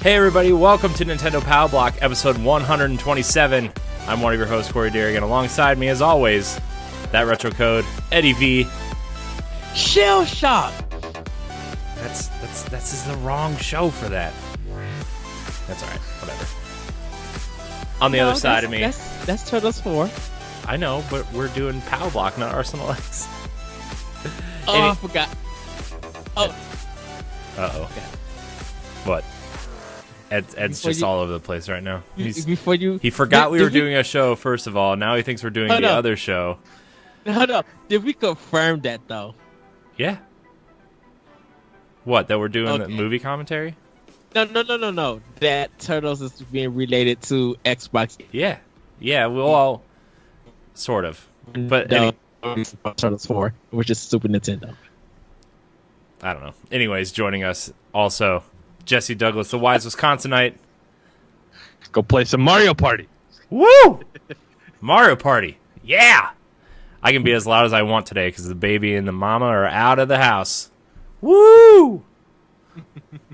Hey everybody, welcome to Nintendo Pow Block, episode 127. I'm one of your hosts, Corey Deering, and alongside me, as always, that retro code, Eddie V. Shell Shock! That's the wrong show for that. That's alright, whatever. On the other side of me... That's Turtles 4. I know, but we're doing Pow Block, not Arsenal X. I forgot. Oh. Uh-oh. Okay. What? Ed's just all over the place right now. He forgot we were doing a show, first of all. Now he thinks we're doing the other show. No. Did we confirm that, though? Yeah. What, that we're doing the movie commentary? No. That Turtles is being related to Xbox. Yeah, well, sort of. But Turtles 4, which is Super Nintendo. I don't know. Anyways, joining us also... Jesse Douglas, the wise Wisconsinite. Go play some Mario Party. Woo! Mario Party. Yeah! I can be as loud as I want today because the baby and the mama are out of the house. Woo!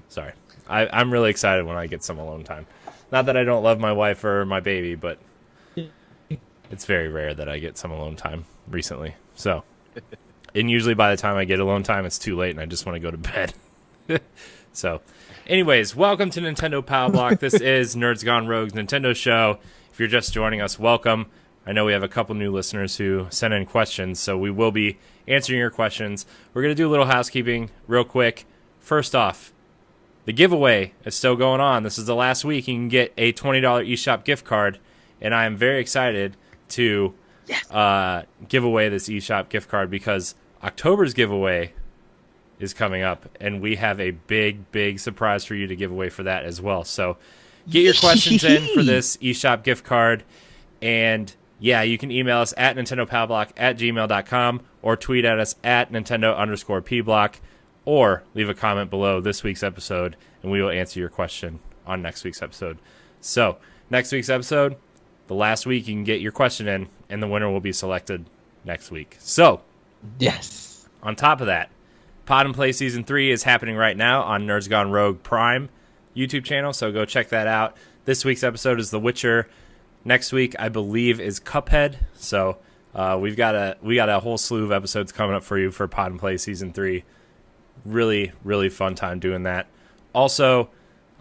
Sorry. I'm really excited when I get some alone time. Not that I don't love my wife or my baby, but it's very rare that I get some alone time recently. So, and usually by the time I get alone time, it's too late and I just want to go to bed. So... Anyways, welcome to Nintendo Pow Block. This is Nerds Gone Rogue's Nintendo show. If you're just joining us, welcome. I know we have a couple new listeners who sent in questions, so we will be answering your questions. We're going to do a little housekeeping real quick. First off, the giveaway is still going on. This is the last week. You can get a $20 eShop gift card, and I am very excited to give away this eShop gift card because October's giveaway is coming up, and we have a big surprise for you to give away for that as well. So get your questions in for this eShop gift card, and yeah, you can email us at nintendopowblock@gmail.com or tweet at us at Nintendo_PBlock or leave a comment below this week's episode, and we will answer your question on next week's episode. So next week's episode, the last week you can get your question in, and the winner will be selected next week. So yes, on top of that, Pod and Play Season 3 is happening right now on Nerds Gone Rogue Prime YouTube channel, so go check that out. This week's episode is The Witcher. Next week, I believe, is Cuphead. So we got a whole slew of episodes coming up for you for Pod and Play Season 3. Really, really fun time doing that. Also,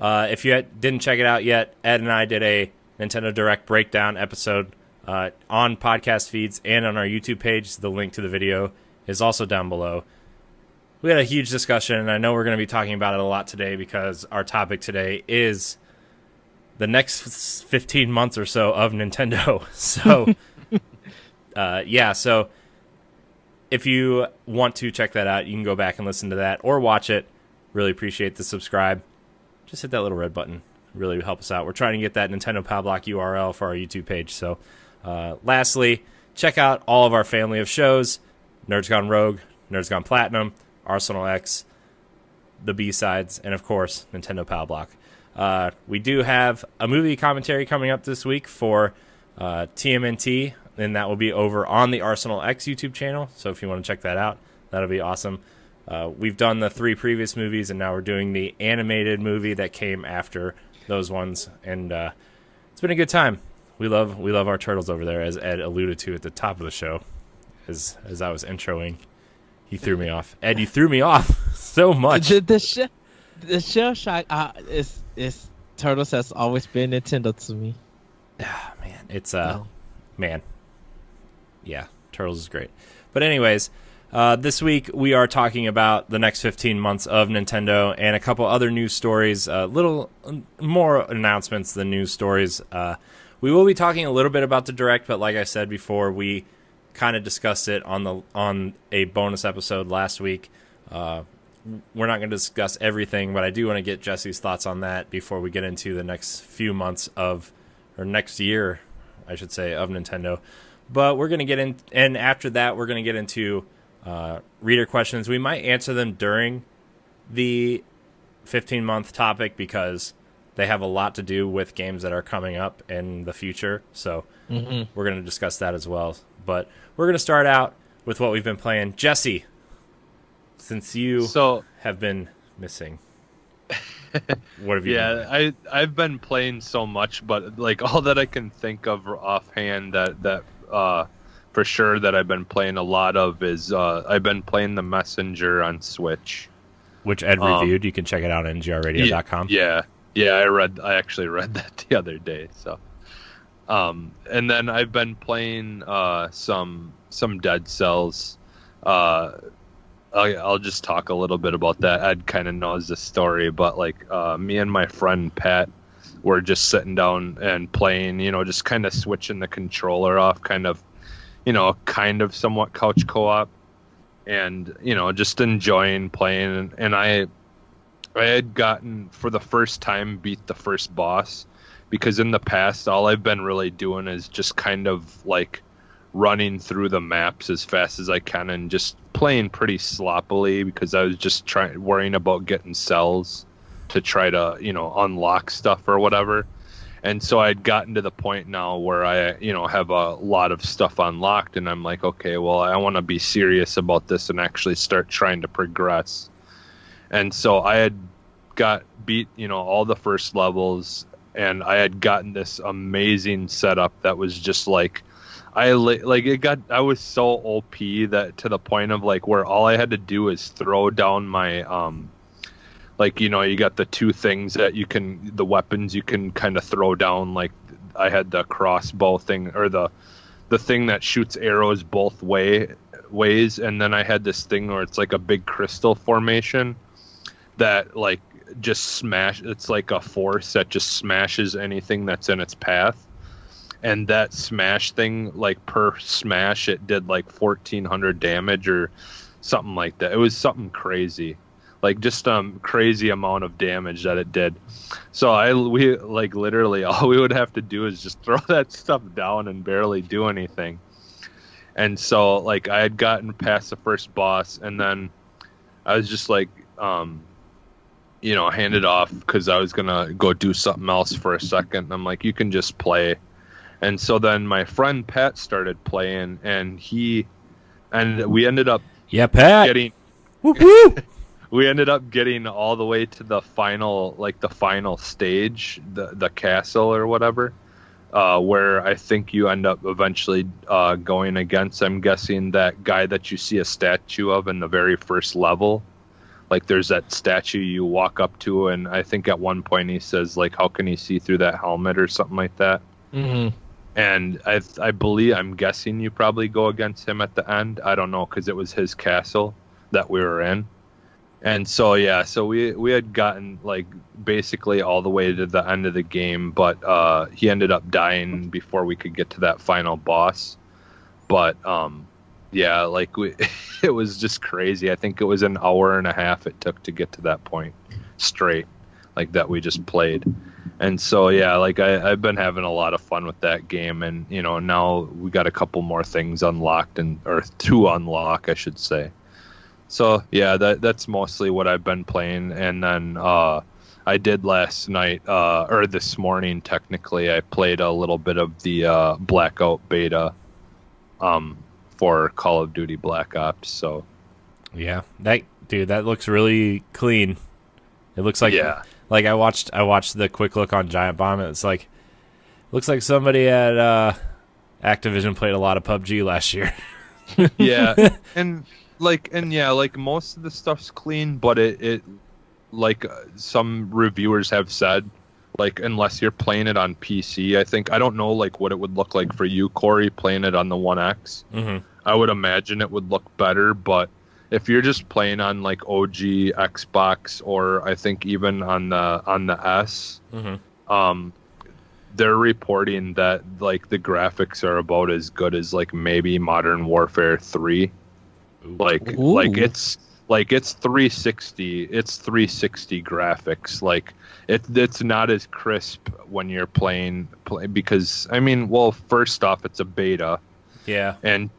if you didn't check it out yet, Ed and I did a Nintendo Direct breakdown episode on podcast feeds and on our YouTube page. The link to the video is also down below. We had a huge discussion, and I know we're going to be talking about it a lot today because our topic today is the next 15 months or so of Nintendo. So, so if you want to check that out, you can go back and listen to that or watch it. Really appreciate the subscribe. Just hit that little red button. Really help us out. We're trying to get that Nintendo Pow Block URL for our YouTube page. So, lastly, check out all of our family of shows, Nerds Gone Rogue, Nerds Gone Platinum, Arsenal X, the B-sides, and of course, Nintendo Pow Block. We do have a movie commentary coming up this week for TMNT, and that will be over on the Arsenal X YouTube channel. So if you want to check that out, that'll be awesome. We've done the 3 previous movies, and now we're doing the animated movie that came after those ones, and it's been a good time. We love our turtles over there, as Ed alluded to at the top of the show, as I was introing. He threw me off. Ed, you threw me off so much. The shell shock is Turtles has always been Nintendo to me. Man, it's man. Yeah, Turtles is great. But anyways, this week we are talking about the next 15 months of Nintendo and a couple other news stories, little more announcements than news stories. We will be talking a little bit about the Direct, but like I said before, we kind of discussed it on a bonus episode last week. We're not going to discuss everything, but I do want to get Jesse's thoughts on that before we get into the next few months or next year, I should say, of Nintendo. But we're going to get in, and after that, we're going to get into reader questions. We might answer them during the 15-month topic because they have a lot to do with games that are coming up in the future. So we're going to discuss that as well. But we're going to start out with what we've been playing. Jesse, since you have been missing, what have you been playing? I've been playing so much, but like all that I can think of offhand that for sure that I've been playing a lot of is I've been playing The Messenger on Switch, which Ed reviewed. You can check it out on ngrradio.com. I actually read that the other day. So, and then I've been playing some Dead Cells. I'll just talk a little bit about that. Ed kind of knows the story, but like me and my friend Pat were just sitting down and playing, just kind of switching the controller off, kind of somewhat couch co-op, and just enjoying playing. And I had gotten, for the first time, beat the first boss, because in the past all I've been really doing is just kind of like running through the maps as fast as I can and just playing pretty sloppily, because I was just worrying about getting cells to try to unlock stuff or whatever. And so I'd gotten to the point now where I have a lot of stuff unlocked, and I'm like, okay, well, I want to be serious about this and actually start trying to progress. And so I had beat all the first levels, and I had gotten this amazing setup that was just like, I was so OP that to the point of like where all I had to do is throw down my you got the two things that the weapons you can kind of throw down. Like I had the crossbow thing, or the thing that shoots arrows both ways, and then I had this thing where it's like a big crystal formation that like just smash. It's like a force that just smashes anything that's in its path. And that smash thing, like per smash, it did like 1,400 damage or something like that. It was something crazy, like just crazy amount of damage that it did. So we literally all we would have to do is just throw that stuff down and barely do anything. And so like I had gotten past the first boss, and then I was just like, hand it off because I was gonna go do something else for a second. And I'm like, you can just play. And so then my friend Pat started playing, and we ended up Pat getting we ended up getting all the way to the final stage, the castle or whatever, where I think you end up eventually going against, I'm guessing, that guy that you see a statue of in the very first level. Like there's that statue you walk up to, and I think at one point he says like, how can he see through that helmet or something like that. Mm-hmm. And I believe, I'm guessing you probably go against him at the end. I don't know, because it was his castle that we were in. And so, so we had gotten like basically all the way to the end of the game, but he ended up dying before we could get to that final boss. But it was just crazy. I think it was an hour and a half it took to get to that point straight, like that we just played. And so, I've been having a lot of fun with that game, and, now we got a couple more things unlocked, or to unlock, I should say. So, that's mostly what I've been playing. And then I did last night, or this morning, technically, I played a little bit of the Blackout beta for Call of Duty Black Ops. So, yeah, that looks really clean. It looks like... Yeah. Like I watched the quick look on Giant Bomb, and it's like, looks like somebody at Activision played a lot of PUBG last year. Yeah, and most of the stuff's clean, but it some reviewers have said, like, unless you're playing it on PC, I don't know like what it would look like for you, Corey, playing it on the One X. Mm-hmm. I would imagine it would look better, but if you're just playing on like OG Xbox or I think even on the S, they're reporting that like the graphics are about as good as like maybe Modern Warfare 3. Like it's 360. It's 360 graphics. Like it's not as crisp when you're playing because I mean, well, first off, it's a beta. Yeah. And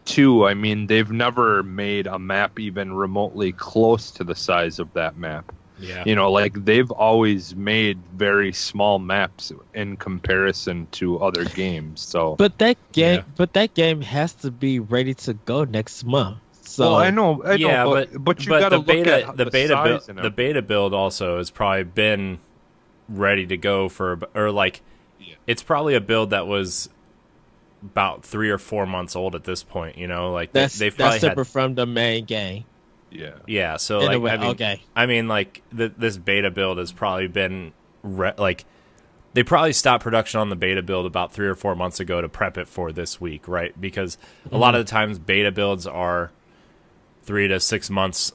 two, I mean, they've never made a map even remotely close to the size of that map. Yeah. You know, like they've always made very small maps in comparison to other games. So, but that game has to be ready to go next month. So well, I know, but you got to look at the size the beta build also has probably been ready to go it's probably a build that was about 3 or 4 months old at this point. You know, like that's probably separate from the main game. Yeah. So I mean, like this beta build has probably been they probably stopped production on the beta build about 3 or 4 months ago to prep it for this week, right? Because a lot of the times beta builds are 3 to 6 months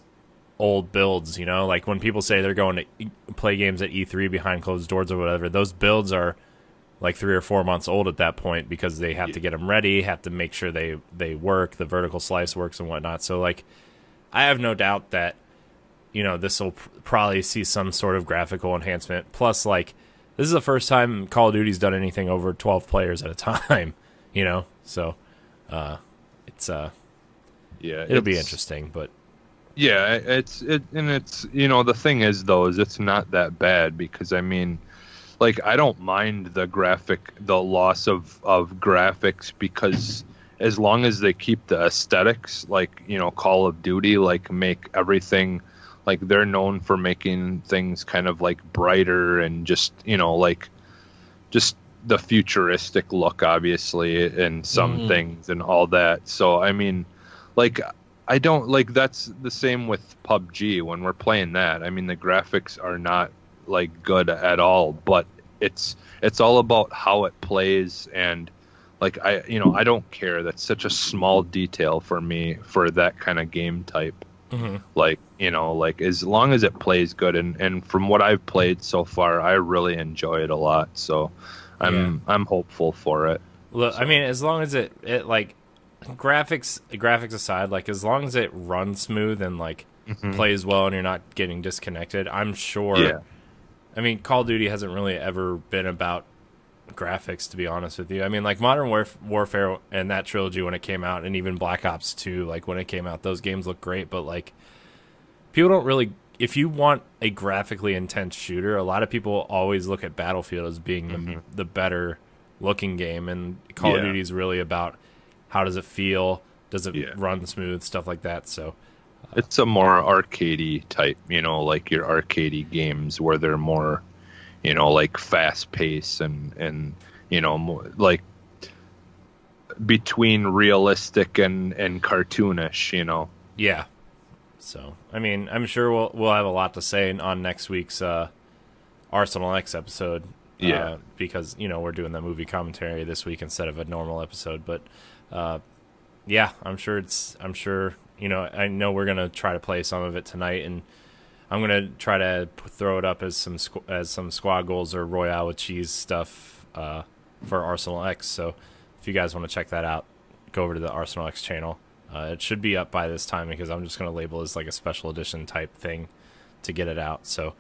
old builds. You know, like when people say they're going to play games at E3 behind closed doors or whatever, those builds are like 3 or 4 months old at that point because they have to get them ready, have to make sure they work, the vertical slice works and whatnot. So like, I have no doubt that, you know, this will probably see some sort of graphical enhancement. Plus, like, this is the first time Call of Duty's done anything over 12 players at a time, you know? So, it'll be interesting, but... Yeah, it's you know, the thing is, though, is it's not that bad because, I mean, like, I don't mind the loss of graphics because... as long as they keep the aesthetics, like, you know, Call of Duty, like, make everything, like, they're known for making things kind of, like, brighter and just, you know, like, just the futuristic look, obviously, in some things and all that. So, I mean, like, I don't, like, that's the same with PUBG when we're playing that. I mean, the graphics are not, like, good at all, but it's all about how it plays and... like, I don't care. That's such a small detail for me for that kind of game type. Like, you know, like as long as it plays good and from what I've played so far, I really enjoy it a lot. So I'm hopeful for it. Look, so. I mean, as long as it like graphics aside, like as long as it runs smooth and like plays well and you're not getting disconnected, I'm sure. Yeah. I mean, Call of Duty hasn't really ever been about graphics, to be honest with you. I mean, like Modern Warfare and that trilogy when it came out, and even Black Ops 2, like when it came out, those games look great, but like people don't really, if you want a graphically intense shooter, a lot of people always look at Battlefield as being the better looking game, and Call of Duty is really about how does it feel, does it run smooth, stuff like that. So it's a more arcadey type, you know, like your arcadey games where they're more, you know, like fast pace and you know, more like between realistic and cartoonish, you know. Yeah. So, I mean, I'm sure we'll have a lot to say on next week's Arsenal X episode. Because, you know, we're doing the movie commentary this week instead of a normal episode. But, I'm sure, you know, I know we're going to try to play some of it tonight, and I'm going to try to throw it up as some squad goals or Royale with cheese stuff for Arsenal X. So if you guys want to check that out, go over to the Arsenal X channel. It should be up by this time because I'm just going to label it as like a special edition type thing to get it out. So,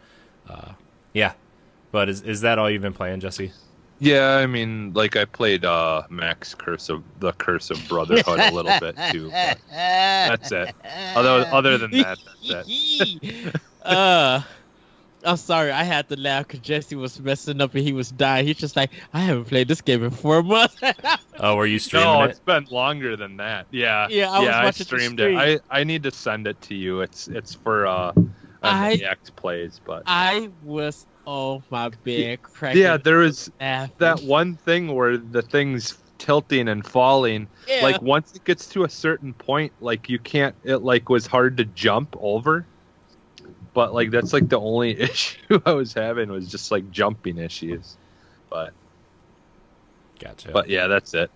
But is that all you've been playing, Jesse? Yeah, I mean, like I played Max Curse of Brotherhood a little bit too. But that's it. Other than that, that's it. I'm sorry, I had to laugh because Jesse was messing up and he was dying. He's just like, I haven't played this game in 4 months. Oh, were you streaming No, it? it's been longer than that. Yeah, I streamed it. I need to send it to you. It's for X plays, but I was on my bed cracking. Yeah, there was laughing. that one thing where the thing's tilting and falling. Yeah. Like once it gets to a certain point, like you can't. It like was hard to jump over. But like that's like the only issue I was having was just like jumping issues. But gotcha. But yeah, that's it.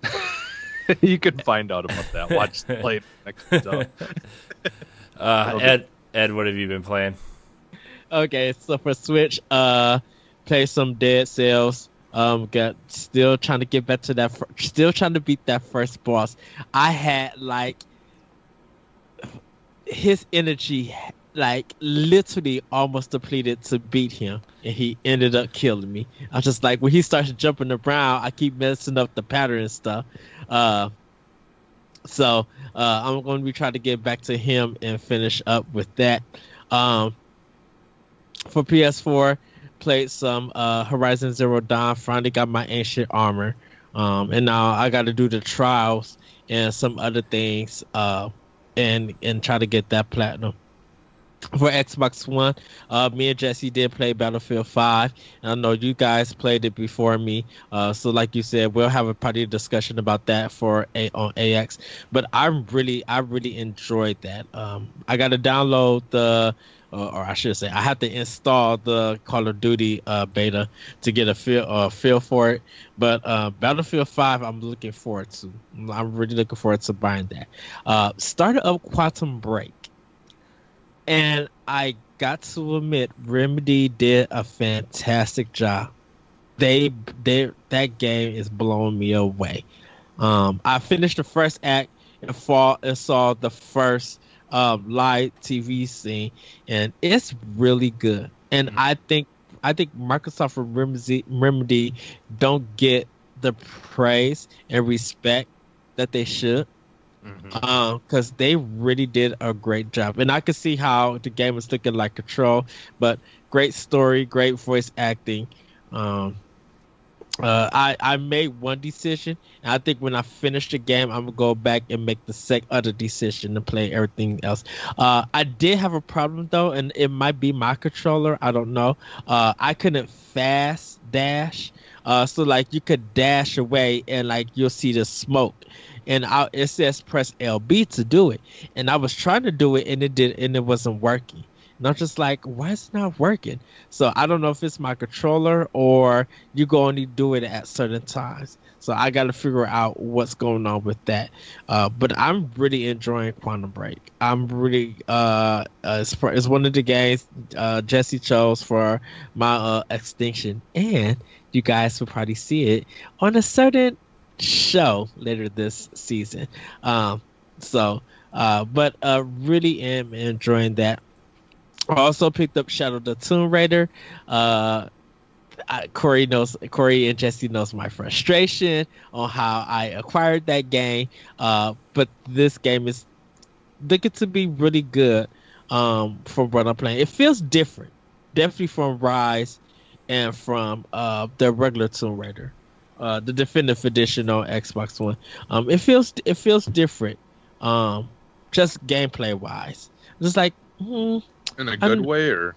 You can find out about that. Watch the play next time. Ed, what have you been playing? Okay, so for Switch, play some Dead Cells. Got still trying to get back to that. Still trying to beat that first boss. I had like his energy, like literally almost depleted to beat him, and he ended up killing me. I was just like, when he starts jumping around, I keep messing up the pattern and stuff. So I'm going to be trying to get back to him and finish up with that. For PS4, played some Horizon Zero Dawn. Finally got my ancient armor, and now I got to do the trials and some other things, and try to get that platinum. For Xbox One, me and Jesse did play Battlefield 5. And I know you guys played it before me. So like you said, we'll have a party discussion about that on AX. But I really enjoyed that. I got to download or I should say, I have to install the Call of Duty beta to get a feel for it. But Battlefield 5, I'm looking forward to. I'm really looking forward to buying that. Started up Quantum Break. And I got to admit, Remedy did a fantastic job. That game is blowing me away. I finished the first act and saw the first live TV scene, and it's really good. And I think Microsoft and Remedy don't get the praise and respect that they should. Because they really did a great job, and I could see how the game was looking like Control, but great story, great voice acting. I made one decision, and I think when I finish the game, I'm gonna go back and make the other decision to play everything else. I did have a problem though, and it might be my controller. I don't know. I couldn't fast dash, so like you could dash away, and like you'll see the smoke. And it says press LB to do it, and I was trying to do it, and it wasn't working. And I'm just like, why is it not working? So I don't know if it's my controller or you can only do it at certain times. So I got to figure out what's going on with that. But I'm really enjoying Quantum Break. I'm really it's one of the games Jesse chose for my extinction, and you guys will probably see it on a certain show later this season. But really am enjoying that. I also picked up Shadow the Tomb Raider. Corey and Jesse knows my frustration on how I acquired that game. But this game is looking to be really good from what I'm playing. It feels different, definitely from Rise and from the regular Tomb Raider. The definitive edition on Xbox One. It feels different, just gameplay wise. Just like in a good way, or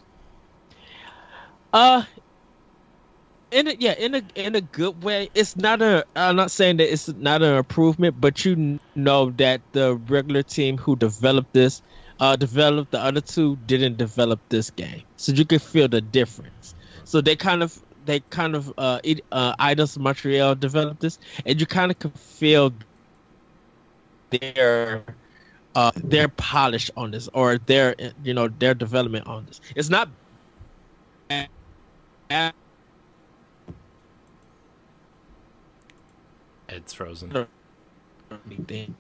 in a good way. It's not I'm not saying that it's not an improvement, but you know that the regular team who developed this, developed the other two, didn't develop this game, so you can feel the difference. So they kind of Eidos Montreal developed this, and you kind of can feel their polish on this, or their development on this. It's not Ed's frozen. Anything.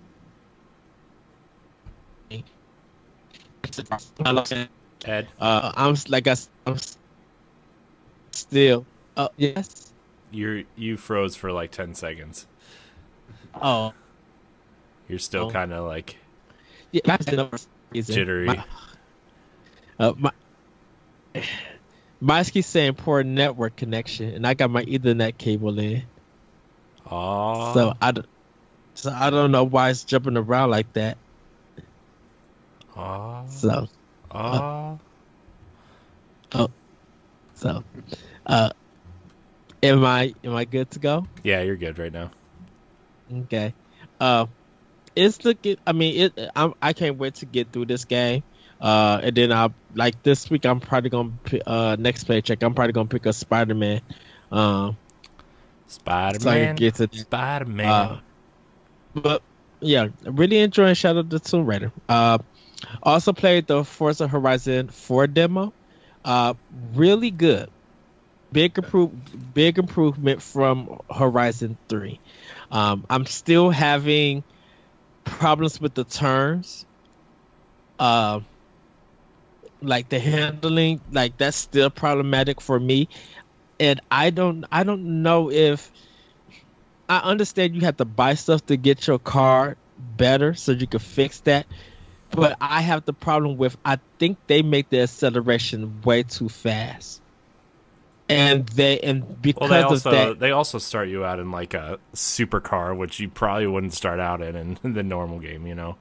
Ed, I'm still. Yes. You froze for like 10 seconds. Oh. You're still kind of like jittery. jittery. My keeps saying poor network connection, and I got my Ethernet cable in. Aww. So I don't know why it's jumping around like that. Aww. So. Am I good to go? Yeah, you're good right now. Okay. It's looking. I mean, I can't wait to get through this game. And then this week I'm probably gonna next paycheck I'm probably gonna pick up Spider-Man. Spider-Man. So I can get to Spider-Man. But yeah, really enjoying Shadow of the Tomb Raider. Also played the Forza Horizon 4 demo. Uh, really good. Big improvement from Horizon 3. I'm still having problems with the turns. Uh, like the handling, like that's still problematic for me. And I don't know if I understand you have to buy stuff to get your car better so you can fix that. But I have the problem with I think they make the acceleration way too fast. And Well, they because of also that, they also start you out in like a supercar, which you probably wouldn't start out in the normal game, you know.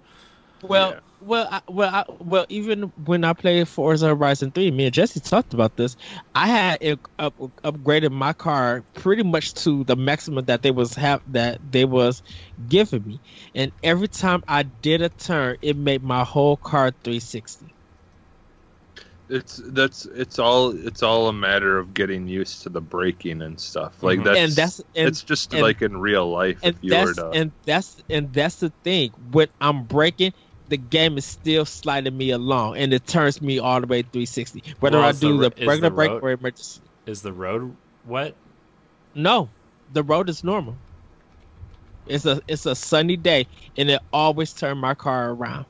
well, Yeah. even when I played Forza Horizon 3, me and Jesse talked about this. I had upgraded my car pretty much to the maximum that they was giving me, and every time I did a turn, it made my whole car 360. It's all a matter of getting used to the braking and stuff. Like Mhm. And that's it's just and like in real life if and you were to. that's the thing. When I'm braking, the game is still sliding me along, and it turns me all the way 360. Whether Well, I do the regular brake or emergency. is the road wet? No, the road is normal. It's a sunny day, and it always turn my car around.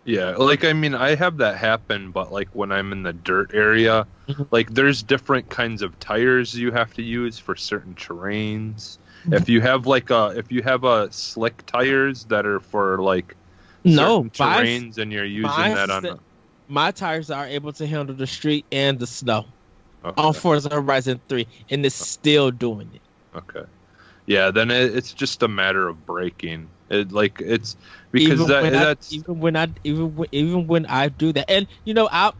Yeah, like I mean, I have that happen, but like when I'm in the dirt area, Mhm. like there's different kinds of tires you have to use for certain terrains. If you have a slick tires that are for like No, certain terrains and you're using that on my tires are able to handle the street and the snow on okay, Forza Horizon 3, and it's still doing it. okay. Yeah, then it's just a matter of braking. It's because Even when I do that, and I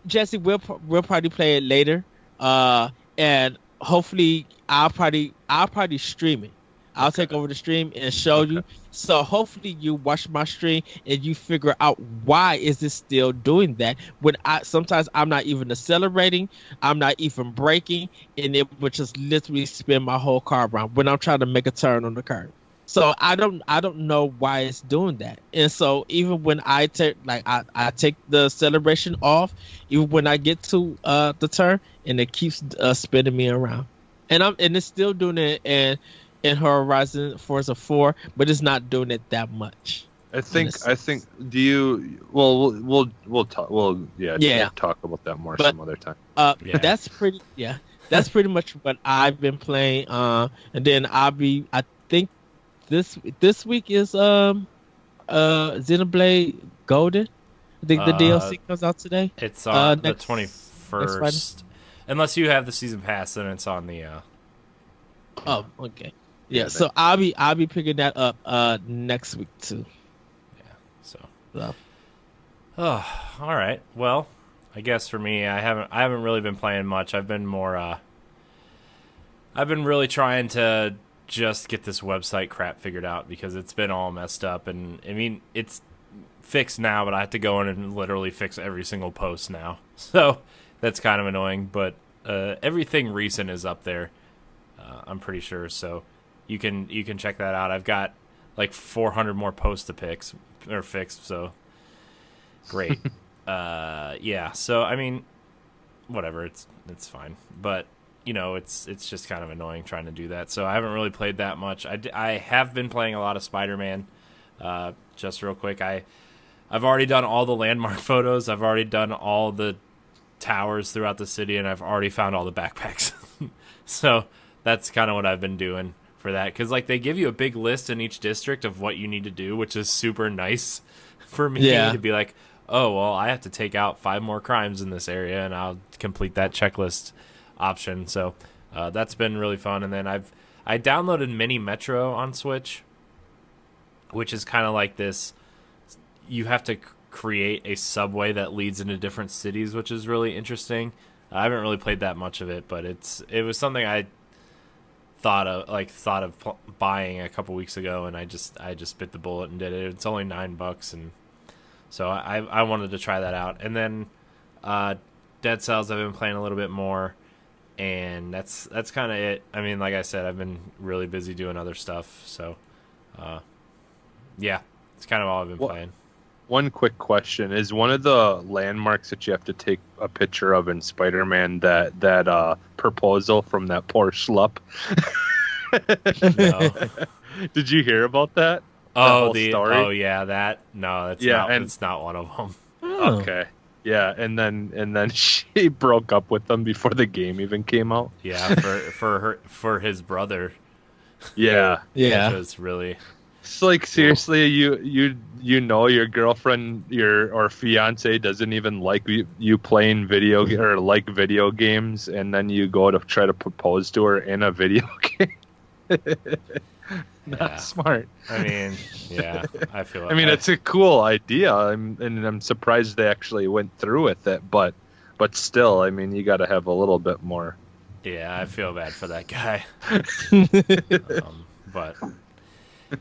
Jesse, we'll probably play it later. And hopefully I'll probably stream it. I'll okay. take over the stream and show Okay. you. So hopefully you watch my stream and you figure out why is it still doing that when I sometimes I'm not even accelerating, I'm not even braking, and it would just literally spin my whole car around when I'm trying to make a turn on the curb. So I don't know why it's doing that. And so even when I take the celebration off, even when I get to the turn, and it keeps spinning me around. And it's still doing it in Horizon Forza 4, but it's not doing it that much. I think. Do you? Well, we'll talk. Well, yeah, Yeah. we'll talk about that more But some other time. Yeah. That's pretty much what I've been playing. And then I think this week is Xenoblade Golden. I think the DLC comes out today. It's on the Next Friday. 21st. Unless you have the season pass, then it's on the. Oh, okay. Yeah, Yeah, so I'll be picking that up next week too. So. So, Oh, all right. Well, I guess for me, I haven't really been playing much. I've been more. I've been really trying to just get this website crap figured out because it's been all messed up, and I mean it's fixed now, but I have to go in and literally fix every single post now. So that's kind of annoying. But everything recent is up there. I'm pretty sure. So you can check that out. I've got like 400 more posts to fix. So great. Yeah. So I mean, whatever. It's fine. But it's just kind of annoying trying to do that. So I haven't really played that much. I have been playing a lot of Spider-Man. Just real quick, I've already done all the landmark photos. I've already done all the towers throughout the city, and I've already found all the backpacks. So that's kind of what I've been doing for that. Because like they give you a big list in each district of what you need to do, which is super nice for me Yeah. to be like, oh, well, I have to take out 5 more crimes in this area, and I'll complete that checklist option. So that's been really fun. And then I downloaded Mini Metro on Switch, which is kind of like this. You have to create a subway that leads into different cities, which is really interesting. I haven't really played that much of it, but it was something I thought of buying a couple weeks ago, and I just bit the bullet and did it. It's only $9, and so I wanted to try that out. And then Dead Cells I've been playing a little bit more, and that's kind of it. I mean, like I said, I've been really busy doing other stuff, so Yeah, it's kind of all I've been playing. One quick question: is one of the landmarks that you have to take a picture of in Spider-Man that proposal from that poor schlup? No. Did you hear about that? Oh, That whole story? oh yeah, that's not one of them. Oh. Okay. Yeah, and then she broke up with him before the game even came out. Yeah, for his brother. Yeah. Yeah. Which was really. It's like seriously, you know your girlfriend or fiance doesn't even like you playing video games, and then you go to try to propose to her in a video game. Not smart. I mean, yeah, I feel. I mean, it's a cool idea, I'm surprised they actually went through with it, but still, I mean, you got to have a little bit more. Yeah, I feel bad for that guy. But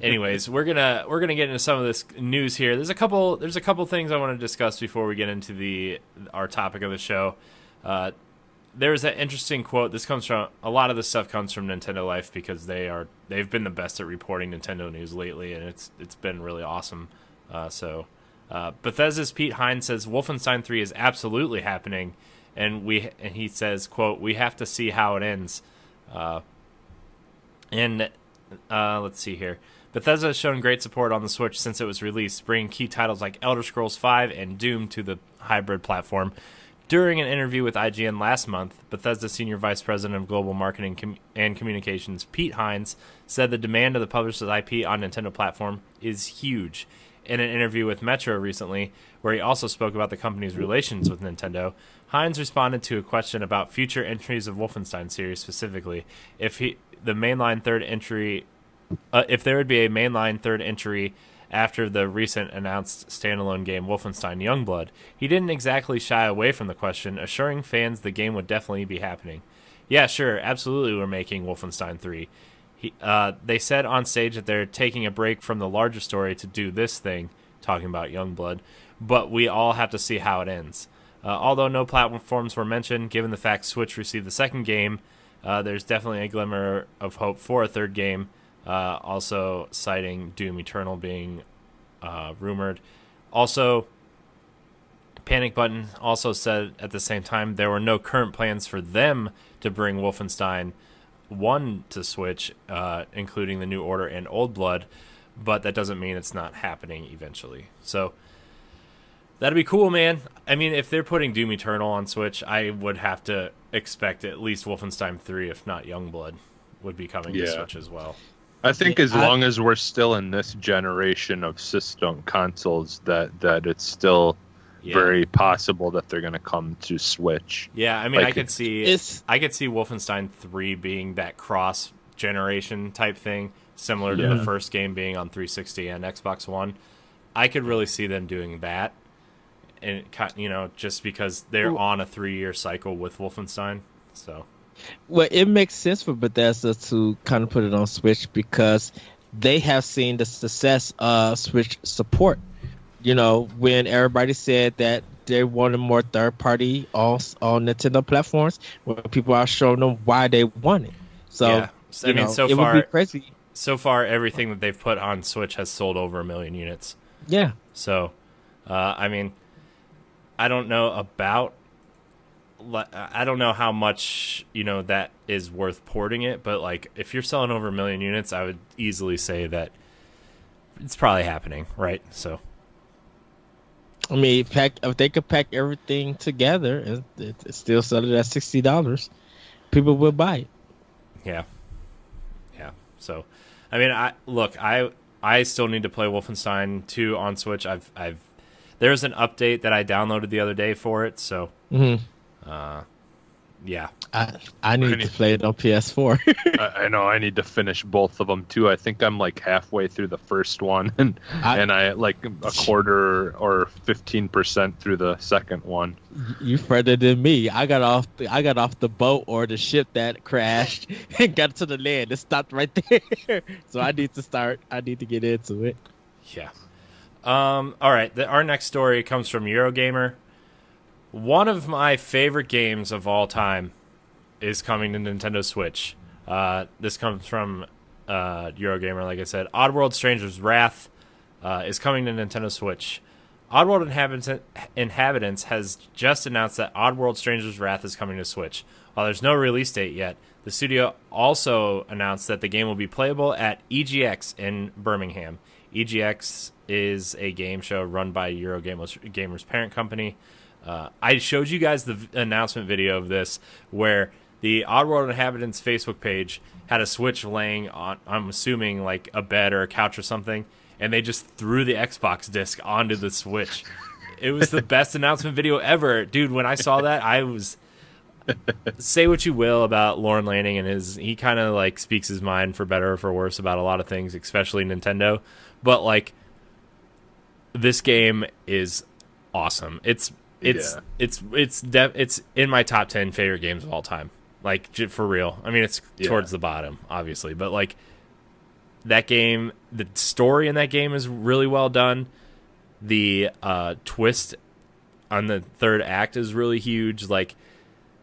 anyways, we're gonna get into some of this news here. There's a couple things I want to discuss before we get into our topic of the show. There's an interesting quote. This comes from a lot of this stuff comes from Nintendo Life because they've been the best at reporting Nintendo news lately, and it's been really awesome. Bethesda's Pete Hines says Wolfenstein 3 is absolutely happening, and he says, quote, "We have to see how it ends." Let's see here. Bethesda has shown great support on the Switch since it was released, bringing key titles like Elder Scrolls V and Doom to the hybrid platform. During an interview with IGN last month, Bethesda Senior Vice President of Global Marketing and Communications, Pete Hines, said the demand of the publisher's IP on Nintendo platform is huge. In an interview with Metro recently, where he also spoke about the company's relations with Nintendo, Hines responded to a question about future entries of Wolfenstein series specifically. If there would be a mainline third entry after the recent announced standalone game Wolfenstein Youngblood. He didn't exactly shy away from the question, assuring fans the game would definitely be happening. Yeah, sure, absolutely we're making Wolfenstein 3. They said on stage that they're taking a break from the larger story to do this thing, talking about Youngblood, but we all have to see how it ends. Although no platforms were mentioned, given the fact Switch received the second game, there's definitely a glimmer of hope for a third game. Also citing Doom Eternal being rumored. Also, Panic Button also said at the same time there were no current plans for them to bring Wolfenstein 1 to Switch, including the New Order and Old Blood, but that doesn't mean it's not happening eventually. So that'd be cool, man. I mean, if they're putting Doom Eternal on Switch, I would have to expect at least Wolfenstein 3, if not Youngblood, would be coming to Switch as well. I think as long as we're still in this generation of system consoles, that it's still very possible that they're going to come to Switch. Yeah, I mean, I could see Wolfenstein 3 being that cross generation type thing, similar to the first game being on 360 and Xbox One. I could really see them doing that, and just because they're on a 3-year cycle with Wolfenstein, so. Well, it makes sense for Bethesda to kind of put it on Switch because they have seen the success of Switch support. When everybody said that they wanted more third-party on Nintendo platforms, when people are showing them why they want it. So, yeah. I mean, it would be crazy. So far, everything that they've put on Switch has sold over 1 million units. Yeah. So, I mean, I don't know how much that is worth porting it, but like if you're selling over 1 million units, I would easily say that it's probably happening, right? So, I mean, if they could pack everything together and it's still sell it at $60, people will buy it. Yeah. So, I mean, I still need to play Wolfenstein 2 on Switch. There's an update that I downloaded the other day for it, so. Mm-hmm. Yeah. I need to play it on PS4. I know I need to finish both of them too. I think I'm like halfway through the first one, and I like a quarter or 15% through the second one. You further than me. I got off the boat or the ship that crashed and got to the land. It stopped right there. So I need to get into it. Yeah. All right. Our next story comes from Eurogamer. One of my favorite games of all time is coming to Nintendo Switch. This comes from Eurogamer, like I said. Oddworld Stranger's Wrath is coming to Nintendo Switch. Oddworld Inhabitants has just announced that Oddworld Stranger's Wrath is coming to Switch. While there's no release date yet, the studio also announced that the game will be playable at EGX in Birmingham. EGX is a game show run by Eurogamer's parent company. I showed you guys the announcement video of this where the Oddworld Inhabitants Facebook page had a Switch laying on, I'm assuming, like a bed or a couch or something, and they just threw the Xbox disc onto the Switch. It was the best announcement video ever. Dude, when I saw that, I was... Say what you will about Lauren Lanning and he kind of like speaks his mind for better or for worse about a lot of things, especially Nintendo. But like, this game is awesome. It's in my top 10 favorite games of all time. Like, for real. I mean, it's towards the bottom, obviously, but like that game, the story in that game is really well done. The twist on the third act is really huge. Like,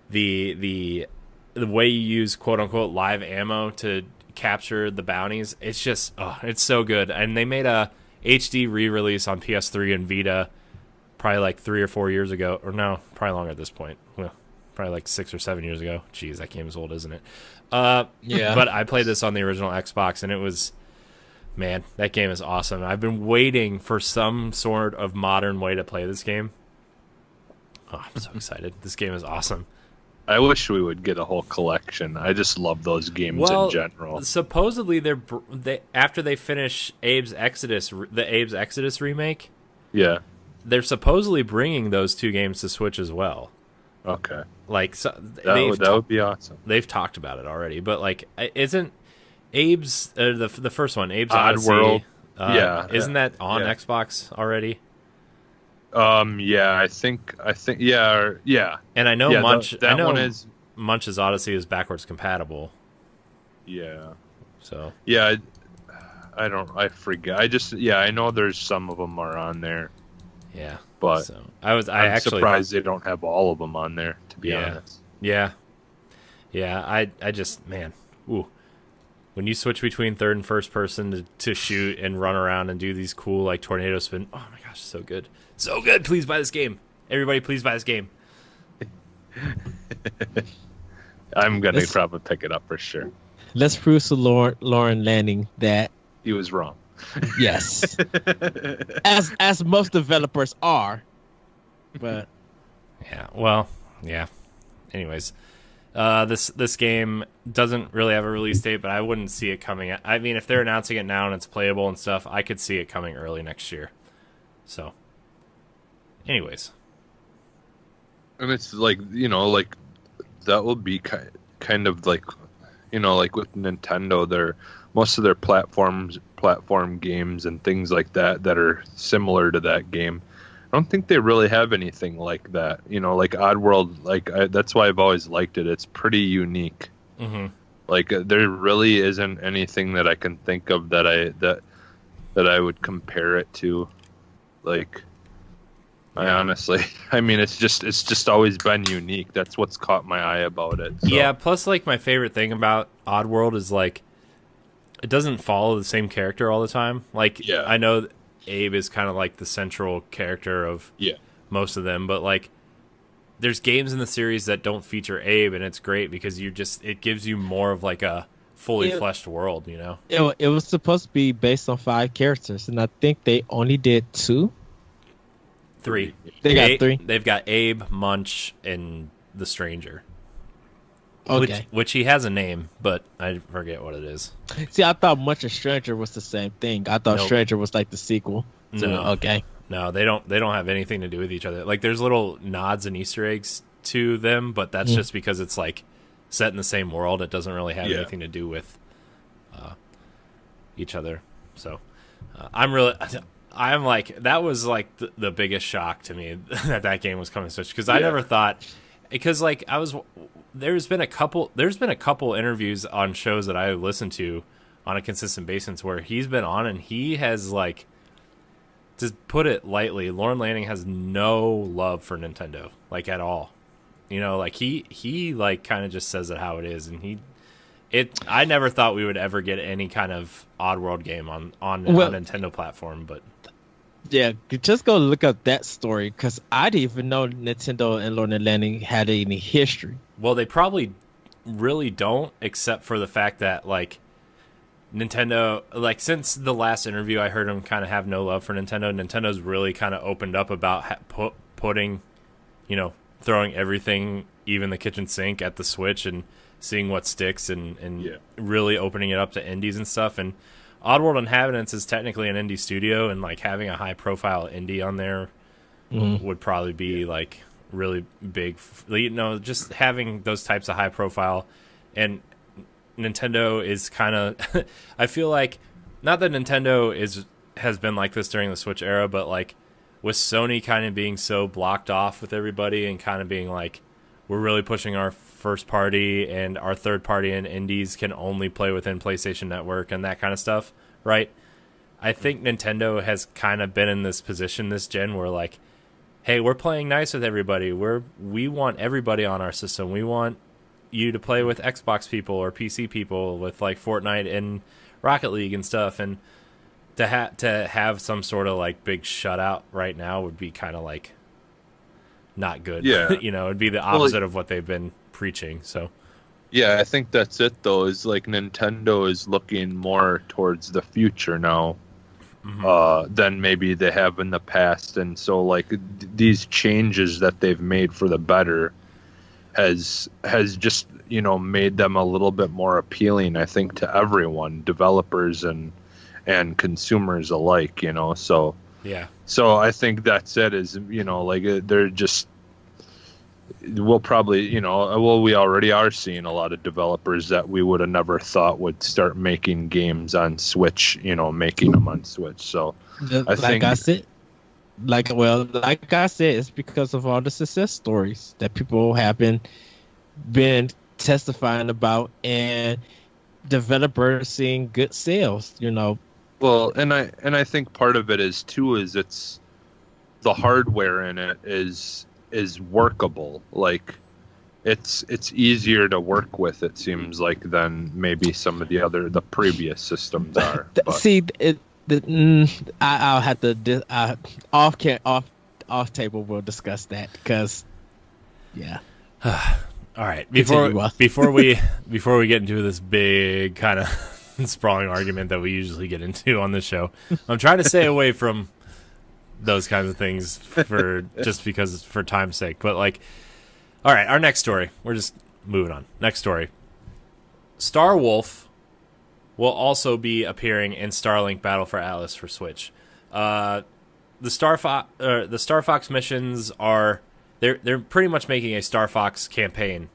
the way you use quote unquote live ammo to capture the bounties, it's just it's so good. And they made a HD re-release on PS3 and Vita probably like 3 or 4 years ago, or no, probably longer at this point. Well, probably like 6 or 7 years ago. Jeez, that game is old, isn't it? Yeah. But I played this on the original Xbox, and it was, man, that game is awesome. I've been waiting for some sort of modern way to play this game. Oh, I'm so excited. This game is awesome. I wish we would get a whole collection. I just love those games in general. Supposedly, they after they finish the Abe's Exodus remake, they're supposedly bringing those two games to Switch as well. Okay, like that would be awesome. They've talked about it already, but like, isn't Abe's the first one, Abe's Oddworld? Isn't that on Xbox already? I think, yeah. And I know one is Munch's Odyssey is backwards compatible. Yeah. So. Yeah, I forget. I know there's some of them are on there. Yeah. But so, I'm surprised they don't have all of them on there, to be honest. Yeah. Yeah, I just, man, ooh. When you switch between third and first person to shoot and run around and do these cool like tornado spin, oh my gosh, so good. So good. Please buy this game. Everybody, please buy this game. I'm going to probably pick it up for sure. Let's prove to Lauren Lanning that he was wrong. Yes. as most developers are. But yeah, well, yeah. Anyways, this game doesn't really have a release date, but I wouldn't see it coming. I mean, if they're announcing it now and it's playable and stuff, I could see it coming early next year. So, anyways. And it's like, like that will be kind of like, like with Nintendo, most of their platform games and things like that are similar to that game. I don't think they really have anything like that. Like Oddworld, that's why I've always liked it. It's pretty unique. Mm-hmm. Like there really isn't anything that I can think of that I would compare it to. Like, I honestly, I mean, it's just always been unique. That's what's caught my eye about it. So. Yeah. Plus, like, my favorite thing about Oddworld is like, it doesn't follow the same character all the time. Like, I know Abe is kind of like the central character of most of them, but like, there's games in the series that don't feature Abe, and it's great because it gives you more of like a fully fleshed world, It was supposed to be based on 5 characters, and I think they only did 2. 3. They got 3. They've got Abe, Munch, and the Stranger. Okay. Which he has a name, but I forget what it is. See, I thought Munch and Stranger was the same thing. I thought Stranger was like the sequel. So, no. Okay. No, they don't have anything to do with each other. Like, there's little nods and Easter eggs to them, but that's just because it's like set in the same world. It doesn't really have anything to do with each other. So I'm like, that was like the biggest shock to me that game was coming to Switch, because I never thought, because like there's been a couple interviews on shows that I listen to on a consistent basis where he's been on, and he has, like, to put it lightly, Lauren Lanning has no love for Nintendo, like, at all. Like, he like kind of just says it how it is, and I never thought we would ever get any kind of Oddworld game on a Nintendo platform, but Yeah, just go look up that story because I didn't even know Nintendo and Lord and Landing had any history. well, they probably really don't, except for the fact that like Nintendo, like since the last interview, I heard them kind of have no love for Nintendo. Nintendo's really kind of opened up about putting, throwing everything, even the kitchen sink, at the Switch and seeing what sticks and really opening it up to indies and stuff. And Oddworld Inhabitants is technically an indie studio, and like having a high profile indie on there would probably be like really big. Just having those types of high profile, and Nintendo is kind of I feel like, not that Nintendo has been like this during the Switch era, but like with Sony kind of being so blocked off with everybody and kind of being like, we're really pushing our first party and our third party and indies can only play within PlayStation Network and that kind of stuff, right? I think Nintendo has kind of been in this position this gen where like, hey, we're playing nice with everybody. We want everybody on our system. We want you to play with Xbox people or PC people with like Fortnite and Rocket League and stuff, and to have some sort of like big shutout right now would be kind of like not good. Yeah. It'd be the opposite of what they've been preaching. So yeah, I think that's it though, is like Nintendo is looking more towards the future now than maybe they have in the past, and so like these changes that they've made for the better has just made them a little bit more appealing, I think, to everyone, developers and consumers alike. So yeah. So I think that's it. Is they're just, we'll probably we already are seeing a lot of developers that we would have never thought would start making games on Switch. Making them on Switch. So like I said, it's because of all the success stories that people have been testifying about, and developers seeing good sales. Well, and I think part of it is it's the hardware in it is workable. Like it's easier to work with, it seems like, than maybe some of the previous systems are. See, I'll have to off table. We'll discuss that because, yeah. All right. Before we get into this big kind of sprawling argument that we usually get into on this show, I'm trying to stay away from those kinds of things for time's sake. But like, all right, our next story. We're just moving on. Next story. Star Wolf will also be appearing in Starlink Battle for Atlas for Switch. The Star Fox missions are they're pretty much making a Star Fox campaign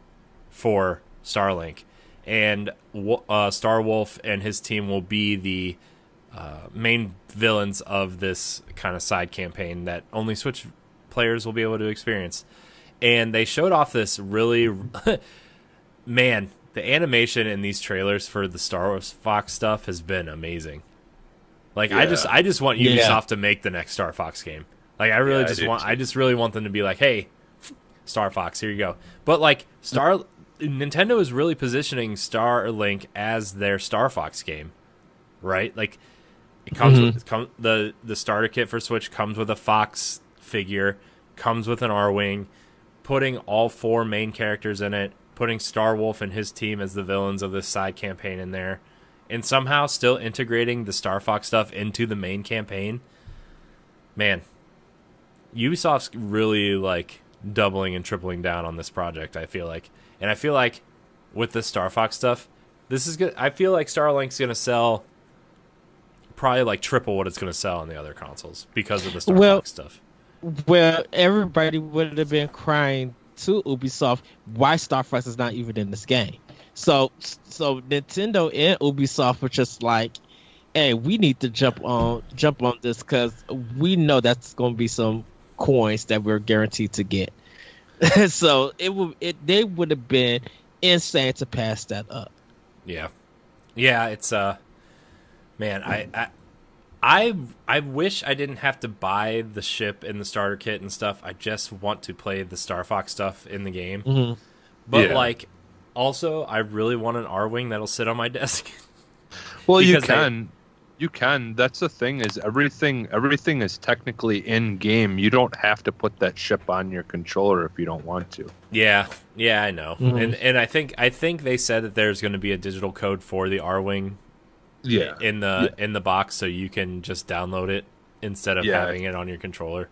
for Starlink, and Star Wolf and his team will be the main villains of this kind of side campaign that only Switch players will be able to experience. And they showed off this really man, the animation in these trailers for the Star Fox stuff has been amazing. Like, yeah. I just want Ubisoft to make the next Star Fox game. Like, I just really want them to be like, hey, Star Fox, here you go. But like Nintendo is really positioning Starlink as their Star Fox game, right? Like, it comes with the starter kit for Switch comes with a Fox figure, comes with an R-Wing, putting all 4 main characters in it, putting Star Wolf and his team as the villains of this side campaign in there, and somehow still integrating the Star Fox stuff into the main campaign. Man, Ubisoft's really like doubling and tripling down on this project, I feel like. And I feel like with the Star Fox stuff, this is good. I feel like Starlink's going to sell probably like triple what it's going to sell on the other consoles because of the Star Fox stuff. Well, everybody would have been crying to Ubisoft why Star Fox is not even in this game. So Nintendo and Ubisoft were just like, hey, we need to jump on this because we know that's going to be some coins that we're guaranteed to get. So they would have been insane to pass that up. Yeah, it's man, I wish I didn't have to buy the ship and the starter kit and stuff. I just want to play the Star Fox stuff in the game. But like, Also, I really want an R-Wing that'll sit on my desk. Well, you Because can. You can. That's the thing is everything is technically in game. You don't have to put that ship on your controller if you don't want to. Yeah, I know. Mhm. And I think they said that there's going to be a digital code for the R-Wing Yeah. in the box, so you can just download it instead of Yeah. having it on your controller.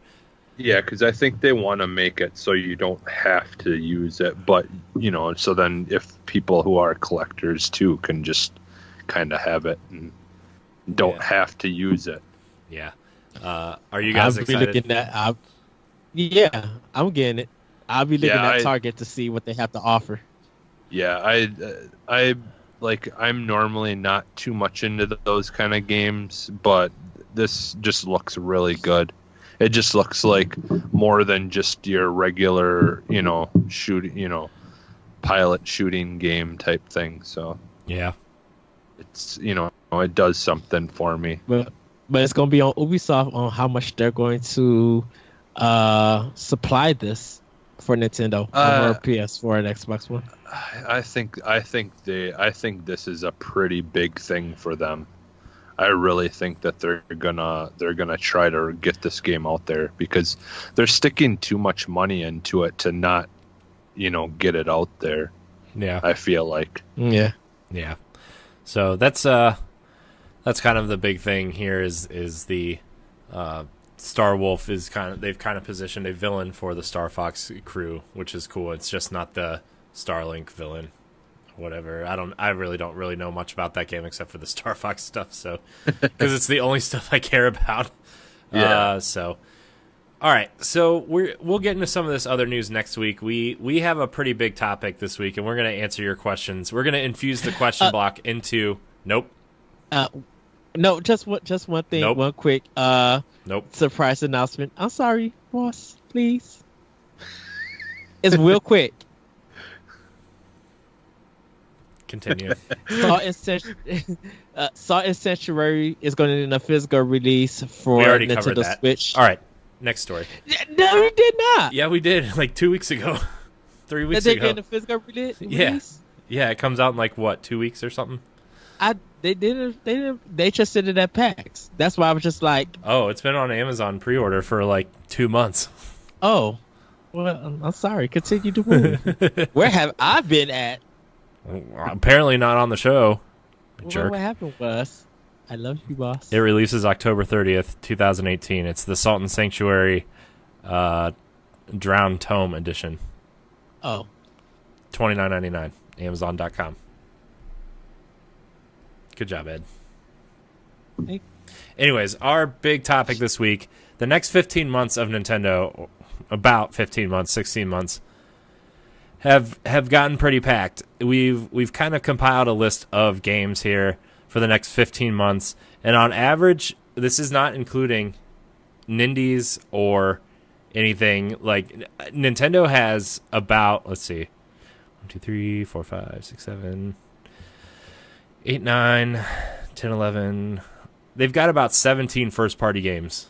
Yeah, because I think they want to make it so you don't have to use it, but so then if people who are collectors too can just kind of have it and don't have to use it. Yeah. Are you guys I'll be excited? looking at. Yeah, I'm getting it. I'll be looking Yeah, at Target to see what they have to offer. Yeah, I'm normally not too much into those kind of games, but this just looks really good. It just looks like more than just your regular, pilot shooting game type thing. So Yeah. it's, it does something for me. But it's gonna be on Ubisoft on how much they're going to supply this for Nintendo over PS4 and Xbox One. I think this is a pretty big thing for them. I really think that they're gonna try to get this game out there because they're sticking too much money into it to not, get it out there. Yeah. I feel like. Yeah. Yeah. So that's kind of the big thing here is the Star Wolf they've kind of positioned a villain for the Star Fox crew, which is cool. It's just not the Starlink villain. Whatever. I really don't really know much about that game except for the Star Fox stuff, so because it's the only stuff I care about. Yeah. All right. So we'll get into some of this other news next week. We have a pretty big topic this week, and we're going to answer your questions. We're going to infuse the question block into nope. No, just one thing, Nope. one quick Nope. surprise announcement. I'm sorry, boss, please. It's real quick. Continue. Salt and Sanctuary is going to be in a physical release for We already covered Nintendo that. Switch. All right. Next story. No, we did not. Yeah, we did like 2 weeks ago, 3 weeks They're ago. getting a physical release. Yeah. Yeah, it comes out in like what, 2 weeks or something. They didn't. They just did it at PAX. That's why I was just like, Oh, it's been on Amazon pre-order for like 2 months. oh, well, I'm sorry. Continue to move. Where have I been at? Apparently not on the show. Well, Jerk. what happened was, I love you, boss. It releases October 30th, 2018. It's the Salt and Sanctuary Drowned Tome edition. Oh, $29.99. Amazon.com. Good job, Ed. Hey. Anyways, our big topic this week, the next 15 months of Nintendo, about 15 months, 16 months, have gotten pretty packed. We've kind of compiled a list of games here for the next 15 months, and on average, this is not including Nindies or anything. Like, Nintendo has about, let's see, 1, 2, 3, 4, 5, 6, 7, 8, 9, 10, 11. They've got about 17 first-party games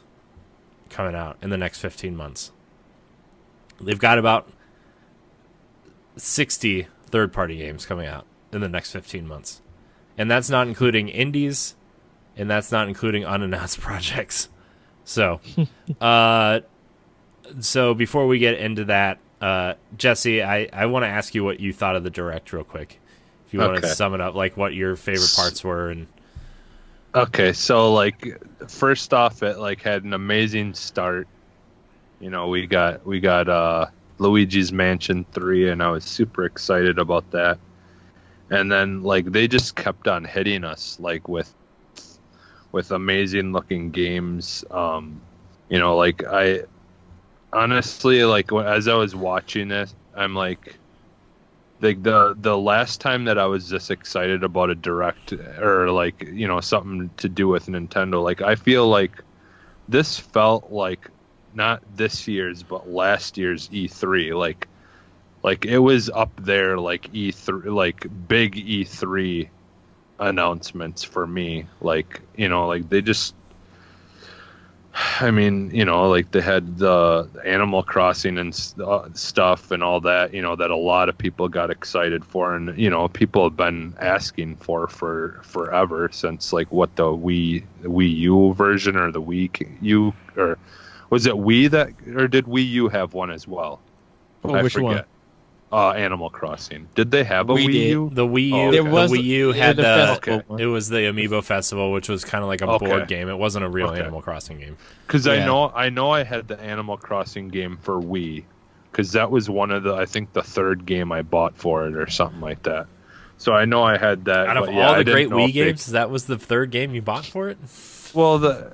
coming out in the next 15 months. They've got about 60 third-party games coming out in the next 15 months. And that's not including indies, and that's not including unannounced projects. So, so before we get into that, Jesse, I want to ask you what you thought of the Direct real quick. If you want to sum it up, like what your favorite parts were. And Okay, so like first off, it like had an amazing start. You know, we got Luigi's Mansion 3, and I was super excited about that. And then like they just kept on hitting us like with amazing looking games. You know, like I honestly like as I was watching it, I'm like the last time that I was this excited about a Direct or like, you know, something to do with Nintendo, like I feel like this felt like not this year's but last year's E3, like it was up there, like E3, like big E3 announcements for me. Like, you know, like they just I mean, like they had the Animal Crossing and stuff and all that, that a lot of people got excited for, and people have been asking for forever since like what the Wii U version or the Wii U, or was it Wii that, or did Wii U have one as well? I Which forget. one? Animal Crossing. Did they have a We Wii did. U? The Wii U, There the was Wii U had the the. festival one. It was the Amiibo Festival, which was kind of like a Okay. board game. It wasn't a real Okay. Animal Crossing game. Because Yeah. I know I had the Animal Crossing game for Wii, because that was one of I think the third game I bought for it or something like that. So I know I had that. Out of but yeah, all I the didn't great know Wii if they- games, that was the third game you bought for it. well,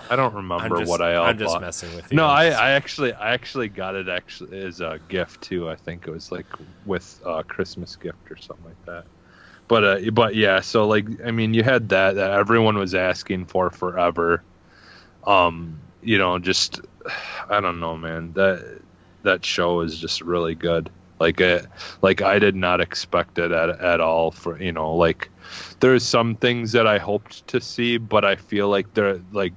I don't remember what I all I'm just bought. messing with you. No, I actually got it as a gift too. I think it was like with a Christmas gift or something like that. But yeah, so like I mean, you had that everyone was asking for forever. Just I don't know, man. That show is just really good. Like I did not expect it at all. For like there's some things that I hoped to see, but I feel like they're like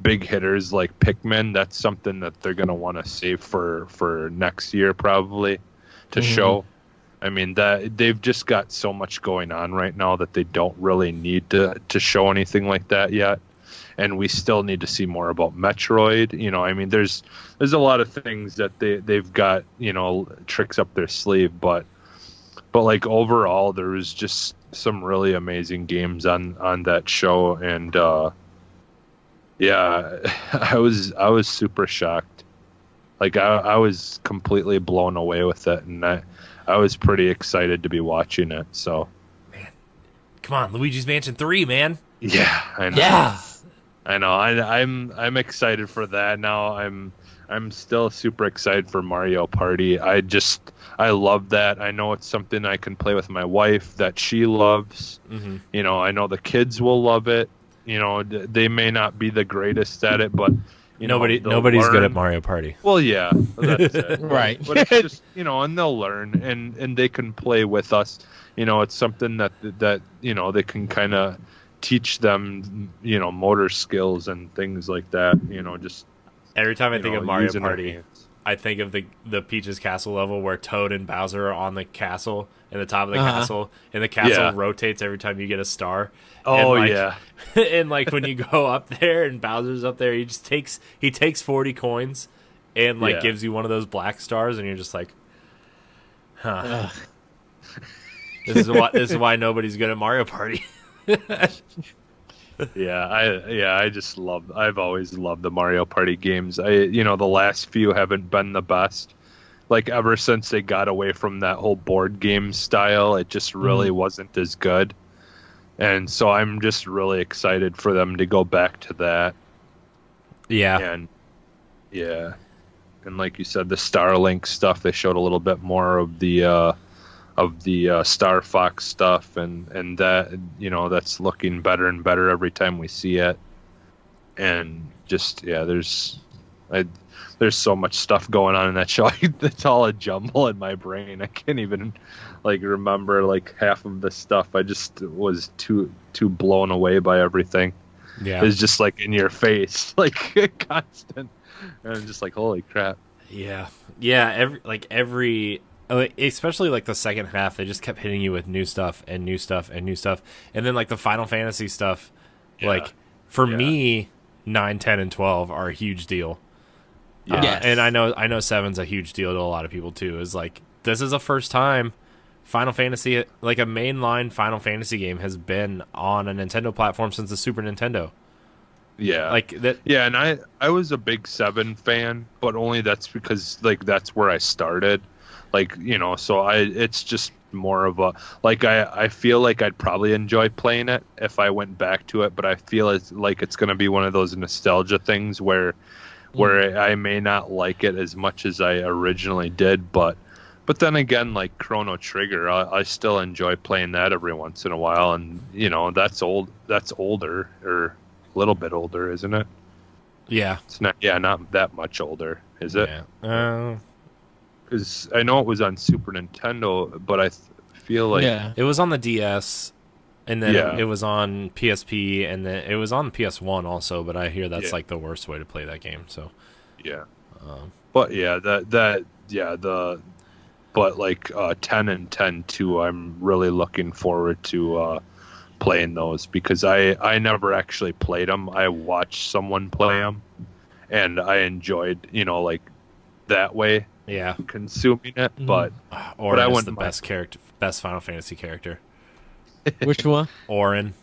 big hitters like Pikmin. That's something that they're gonna want to save for next year probably to show. I mean that they've just got so much going on right now that they don't really need to show anything like that yet. And we still need to see more about Metroid. I mean, there's a lot of things that they've got, tricks up their sleeve, but like overall, there was just some really amazing games on that show, and yeah, I was super shocked. Like I was completely blown away with it, and I was pretty excited to be watching it. So Come on, Luigi's Mansion 3, man. yeah, I know. Yeah. I know. I'm excited for that. Now I'm still super excited for Mario Party. I love that. I know it's something I can play with my wife that she loves. Mm-hmm. I know the kids will love it. They may not be the greatest at it, but Nobody's they'll good learn. at Mario Party. Well, yeah, that's it. Right. But it's just and they'll learn and they can play with us. It's something that they can kind of teach them, motor skills and things like that. Just Every time I think of Mario using their Party, hands. I think of the Peach's Castle level where Toad and Bowser are on the castle, in the top of the castle, and the castle Yeah. rotates every time you get a star. Oh, and yeah. And like when you go up there and Bowser's up there, he takes 40 coins and like Yeah. gives you one of those black stars, and you're just like, huh. This is why nobody's good at Mario Party. I've always loved the Mario Party games. The last few haven't been the best. Like ever since they got away from that whole board game style, it just really wasn't as good. And so I'm just really excited for them to go back to that. Yeah. And yeah. And like you said, the Starlink stuff, they showed a little bit more of the Star Fox stuff, and that that's looking better and better every time we see it. And just there's so much stuff going on in that show. It's all a jumble in my brain. I can't even like remember like half of the stuff. I just was too blown away by everything. Yeah. It's just like in your face, like constant. And I'm just like, holy crap. Yeah. Every especially like the second half, they just kept hitting you with new stuff and new stuff and new stuff. And then like the Final Fantasy stuff, like for me, 9, 10, and 12 are a huge deal. Yes. And I know 7's a huge deal to a lot of people too. Is like this is the first time Final Fantasy, like a mainline Final Fantasy game, has been on a Nintendo platform since the Super Nintendo. Yeah. Like that. Yeah, and I was a big 7 fan, but only that's because like that's where I started. Like, so it's just more of a like I feel like I'd probably enjoy playing it if I went back to it, but I feel it's going to be one of those nostalgia things where I may not like it as much as I originally did, but then again, like Chrono Trigger, I still enjoy playing that every once in a while, and that's older, or a little bit older, isn't it? Yeah. It's not that much older, is it? Yeah. Because I know it was on Super Nintendo, but I feel like yeah. It was on the DS. And then it was on PSP, and then it was on PS1 also. But I hear that's like the worst way to play that game. So yeah, but yeah, but like 10 and 10 too. I'm really looking forward to playing those because I never actually played them. I watched someone play them, and I enjoyed like that way. Yeah, consuming it, but Auron is the best Final Fantasy character. Which one? Auron.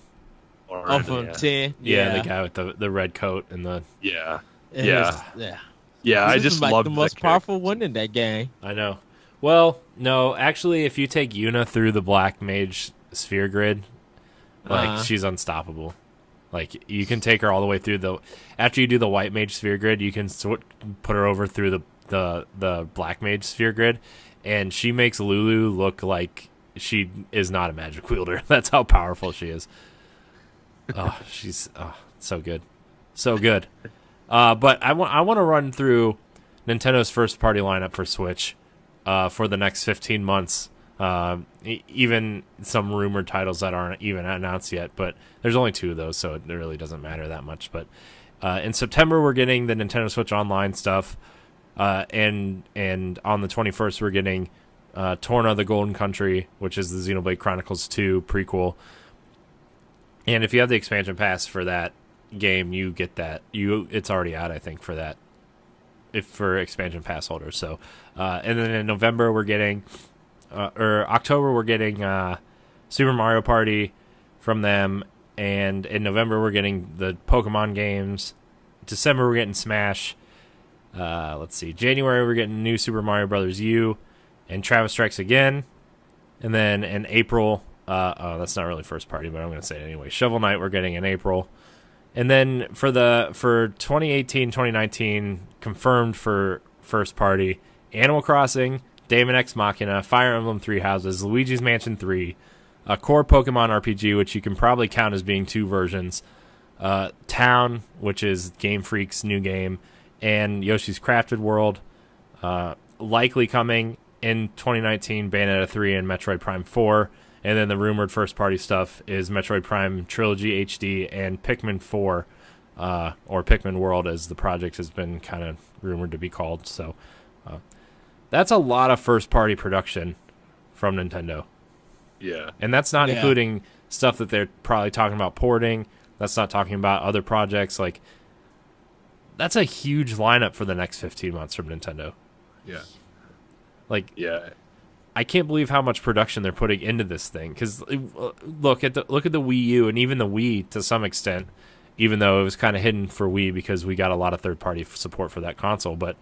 From 10. Yeah, the guy with the red coat and the yeah. I just like love the most powerful one in that game. I know. Well, no, actually, if you take Yuna through the Black Mage sphere grid, like she's unstoppable. Like you can take her all the way through after you do the White Mage sphere grid, you can put her over through the Black Mage sphere grid, and she makes Lulu look like she is not a magic wielder. That's how powerful she is. She's so good, so good. But I want to run through Nintendo's first party lineup for Switch for the next 15 months. Even some rumored titles that aren't even announced yet, but there's only 2 of those, so it really doesn't matter that much. But in September, we're getting the Nintendo Switch Online stuff, and on the 21st, we're getting Torna the Golden Country, which is the Xenoblade Chronicles 2 prequel. And if you have the expansion pass for that game, you get that. It's already out, I think, for that, for expansion pass holders. So, and then in November we're getting, or October we're getting Super Mario Party from them, and in November we're getting the Pokemon games. December we're getting Smash. Let's see, January we're getting new Super Mario Brothers U and Travis Strikes Again, and then in April, that's not really first party, but I'm going to say it anyway. Shovel Knight we're getting in April. And then for 2018, 2019, confirmed for first party, Animal Crossing, Daemon X Machina, Fire Emblem Three Houses, Luigi's Mansion 3, a core Pokemon RPG, which you can probably count as being 2 versions, Town, which is Game Freak's new game, and Yoshi's Crafted World. Likely coming in 2019, Bayonetta 3 and Metroid Prime 4. And then the rumored first-party stuff is Metroid Prime Trilogy HD and Pikmin 4, or Pikmin World, as the project has been kind of rumored to be called. So that's a lot of first-party production from Nintendo. Yeah. And that's not including stuff that they're probably talking about porting. That's not talking about other projects. Like, that's a huge lineup for the next 15 months from Nintendo. Yeah. Like, yeah. I can't believe how much production they're putting into this thing. Because look at the Wii U and even the Wii to some extent, even though it was kind of hidden for Wii because we got a lot of third-party support for that console. But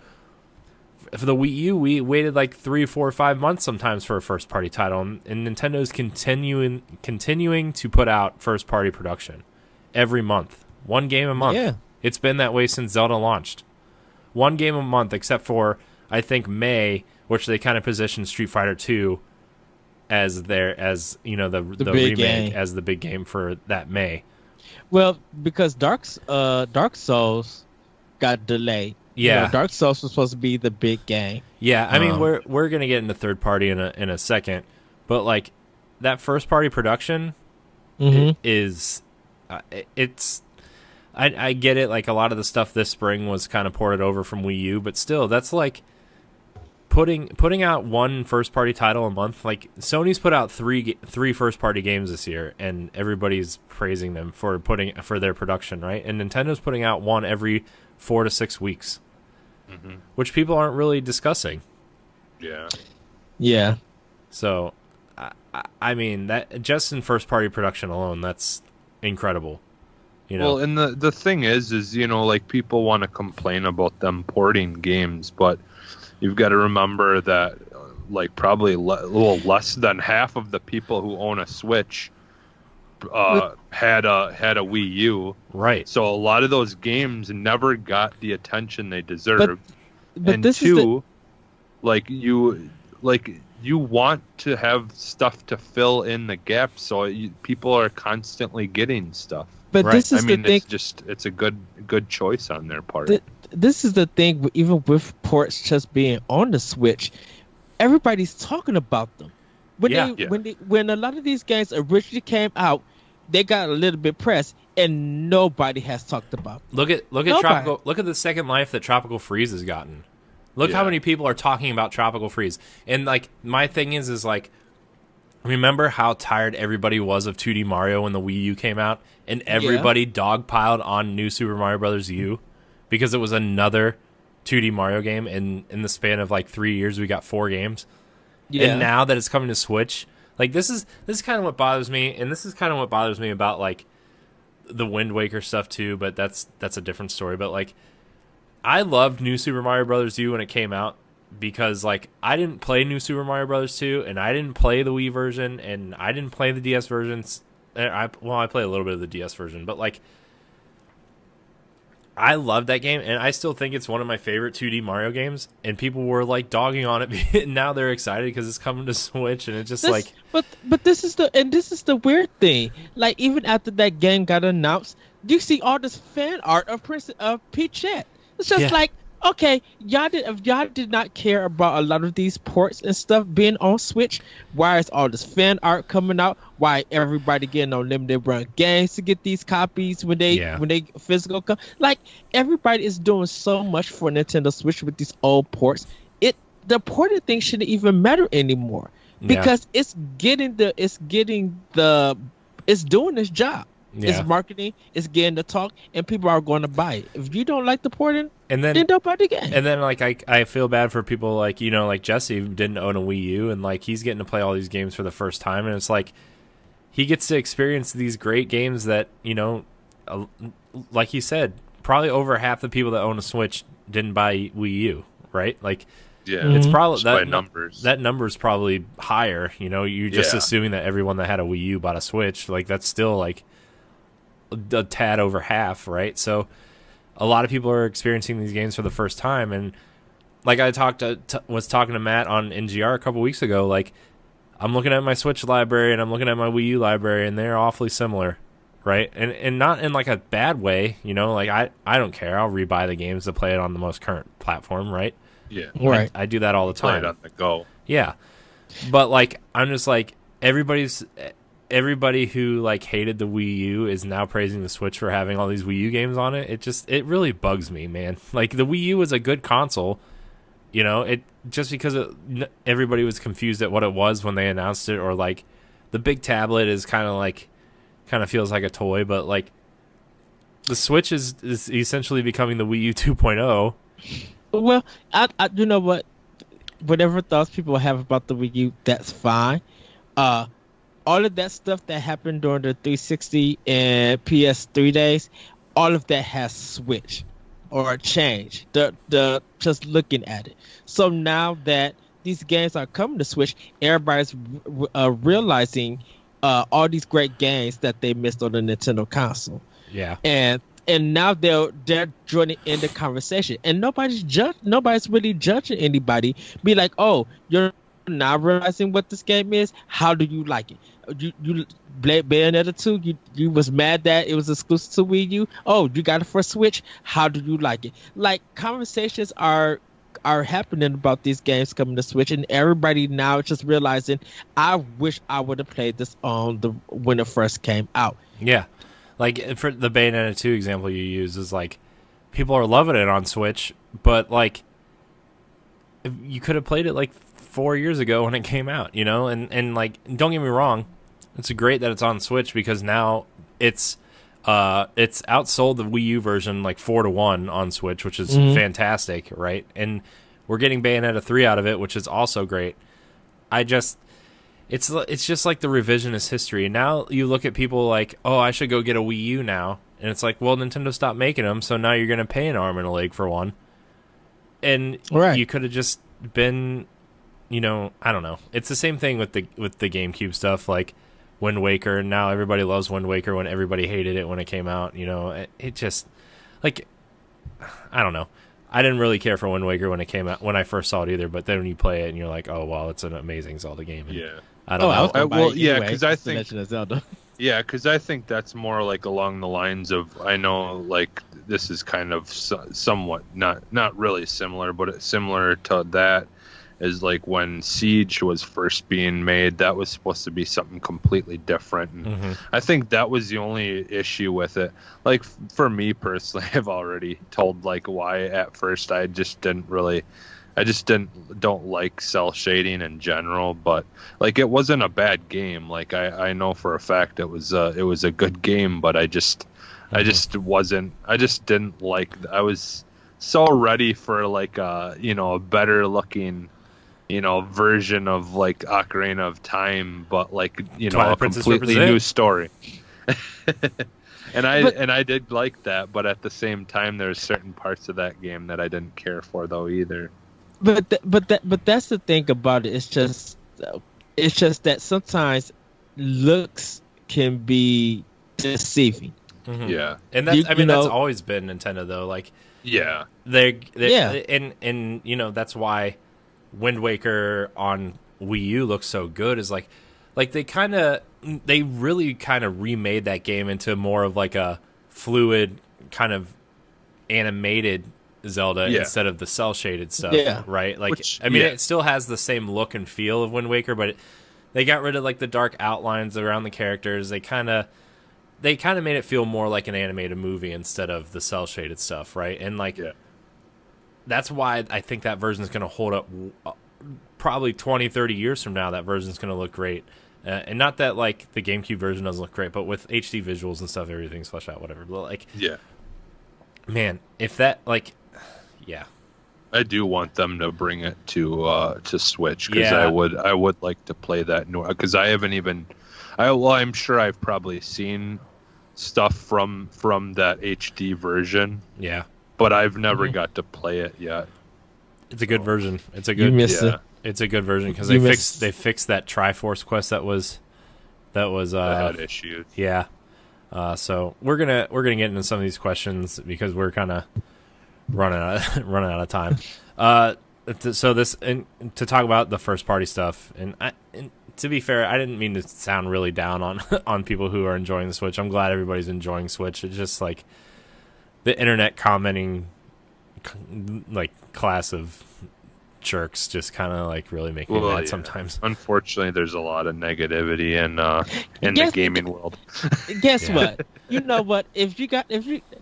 for the Wii U, we waited like 3, 4, 5 months sometimes for a first-party title, and Nintendo's continuing to put out first-party production every month, 1 game a month. Yeah. It's been that way since Zelda launched. 1 game a month, except for I think May, which they kind of positioned Street Fighter 2 as the remake game. As the big game for that May. Well, because Dark Souls got delayed. Yeah, Dark Souls was supposed to be the big game. Yeah, I mean we're gonna get into third party in a second, but like that first party production is it's. I get it. Like a lot of the stuff this spring was kind of ported over from Wii U, but still, that's like putting out 1 first party title a month. Like Sony's put out 3 first party games this year, and everybody's praising them for their production, right? And Nintendo's putting out 1 every 4 to 6 weeks, which people aren't really discussing. Yeah. So, I mean that just in first party production alone, that's incredible. Well, and the thing is like people want to complain about them porting games, but you've got to remember that like probably less than half of the people who own a Switch had a Wii U. Right. So a lot of those games never got the attention they deserved. But and this two, you want to have stuff to fill in the gaps, so people are constantly getting stuff. But right. This is the thing. It's a good choice on their part. This is the thing. Even with ports just being on the Switch, everybody's talking about them. When Yeah. when a lot of these games originally came out, they got a little bit pressed, and nobody has talked about them. Look at Nobody. Tropical. Look at the second life that Tropical Freeze has gotten. Look how Yeah. many people are talking about Tropical Freeze. And like my thing is like, remember how tired everybody was of 2D Mario when the Wii U came out, and everybody dogpiled on New Super Mario Bros. U because it was another 2D Mario game, and in the span of like 3 years we got 4 games. Yeah. And now that it's coming to Switch, like this is kind of what bothers me, and this is kind of what bothers me about like the Wind Waker stuff too, but that's a different story. But like I loved New Super Mario Bros. U when it came out because like I didn't play New Super Mario Bros. 2, and I didn't play the Wii version, and I didn't play the DS versions. I played a little bit of the DS version, but like I loved that game, and I still think it's one of my favorite 2D Mario games. And people were like dogging on it, and now they're excited because it's coming to Switch, and it's just like. But this is the weird thing. Like even after that game got announced, you see all this fan art of Peachette. It's just like, okay, if y'all did not care about a lot of these ports and stuff being on Switch, why is all this fan art coming out? Why everybody getting on limited run games to get these copies when they physical come? Like everybody is doing so much for Nintendo Switch with these old ports. The ported thing shouldn't even matter anymore because it's doing its job. Yeah. It's marketing, it's getting the talk, and people are going to buy it. If you don't like the porting, then don't buy the game. And then like I feel bad for people like like Jesse who didn't own a Wii U, and like he's getting to play all these games for the first time, and it's like he gets to experience these great games that like he said, probably over half the people that own a Switch didn't buy Wii U, right? Like it's probably by numbers. That number's probably higher. You're just assuming that everyone that had a Wii U bought a Switch. Like that's still like a tad over half, right? So a lot of people are experiencing these games for the first time, and like I was talking to Matt on NGR a couple weeks ago, like I'm looking at my Switch library and I'm looking at my Wii U library, and they're awfully similar, right? And not in like a bad way, like I don't care, I'll rebuy the games to play it on the most current platform, right? Yeah, right. I do that all the time. Play it on the go. Yeah, but like I'm just like everybody who like hated the Wii U is now praising the Switch for having all these Wii U games on it. It really bugs me, man. Like the Wii U was a good console, it just because everybody was confused at what it was when they announced it, or like the big tablet is kind of feels like a toy, but like the Switch is essentially becoming the Wii U 2.0. Well, I you know what, whatever thoughts people have about the Wii U, that's fine. All of that stuff that happened during the 360 and PS3 days, all of that has switched or changed. The just looking at it. So now that these games are coming to Switch, everybody's realizing all these great games that they missed on the Nintendo console. Yeah. And now they're joining in the conversation, and nobody's really judging anybody. Be like, oh, you're now realizing what this game is. How do you like it? You Bayonetta 2, you was mad that it was exclusive to Wii U. Oh, you got it for Switch. How do you like it? Like conversations are happening about these games coming to Switch, and everybody now is just realizing, I wish I would have played this when it first came out. Yeah, like for the Bayonetta 2 example you use is like people are loving it on Switch, but like you could have played it like 4 years ago when it came out, and like don't get me wrong, it's great that it's on Switch because now it's outsold the Wii U version like 4-1 on Switch, which is fantastic, right? And we're getting Bayonetta 3 out of it, which is also great. It's just like the revisionist history. Now you look at people like, oh, I should go get a Wii U now, and it's like, well, Nintendo stopped making them, so now you're gonna pay an arm and a leg for one, and you could have just been, I don't know. It's the same thing with the GameCube stuff, like Wind Waker. Now everybody loves Wind Waker when everybody hated it when it came out. It just like, I don't know. I didn't really care for Wind Waker when it came out, when I first saw it either. But then when you play it and you're like, oh wow, it's an amazing Zelda game. And yeah. I don't know. Because I think Legend of Zelda. Yeah, because I think that's more like along the lines of, I know like this is kind of somewhat not really similar, but it's similar to that. is like when Siege was first being made, that was supposed to be something completely different. And I think that was the only issue with it. Like for me personally, I've already told like why at first I just don't like cell shading in general, but like it wasn't a bad game. Like I know for a fact it was a good game, but I just didn't like, I was so ready for like a better looking version of like Ocarina of Time, but like Twilight a Princess completely represent. new story. And I did like that, but at the same time there's certain parts of that game that I didn't care for though either. But that's the thing about it. It's just that sometimes looks can be deceiving. Yeah. And that's that's always been Nintendo though. Like Yeah. And that's why Wind Waker on Wii U looks so good, is like they really kind of remade that game into more of like a fluid kind of animated Zelda instead of the cell shaded stuff, right? Like it still has the same look and feel of Wind Waker, but they got rid of like the dark outlines around the characters. They kind of made it feel more like an animated movie instead of the cell shaded stuff, right? And like that's why I think that version is going to hold up. Probably 20, 30 years from now, that version is going to look great. And not that like the GameCube version doesn't look great, but with HD visuals and stuff, everything's fleshed out, whatever. But like, man, if that like, I do want them to bring it to Switch, because I would like to play that new, because I haven't even. I'm sure I've probably seen stuff from that HD version. Yeah. But I've never got to play it yet. It's a good version. It's a good. It's a good version because they fixed that Triforce quest that had issues. Yeah. So we're gonna get into some of these questions because we're kind of running out of time. So to talk about the first party stuff, and to be fair, I didn't mean to sound really down on people who are enjoying the Switch. I'm glad everybody's enjoying Switch. It's just like the internet commenting like class of jerks just kind of like really make me mad sometimes. Unfortunately, there's a lot of negativity in the gaming world. Guess what? You know what? If you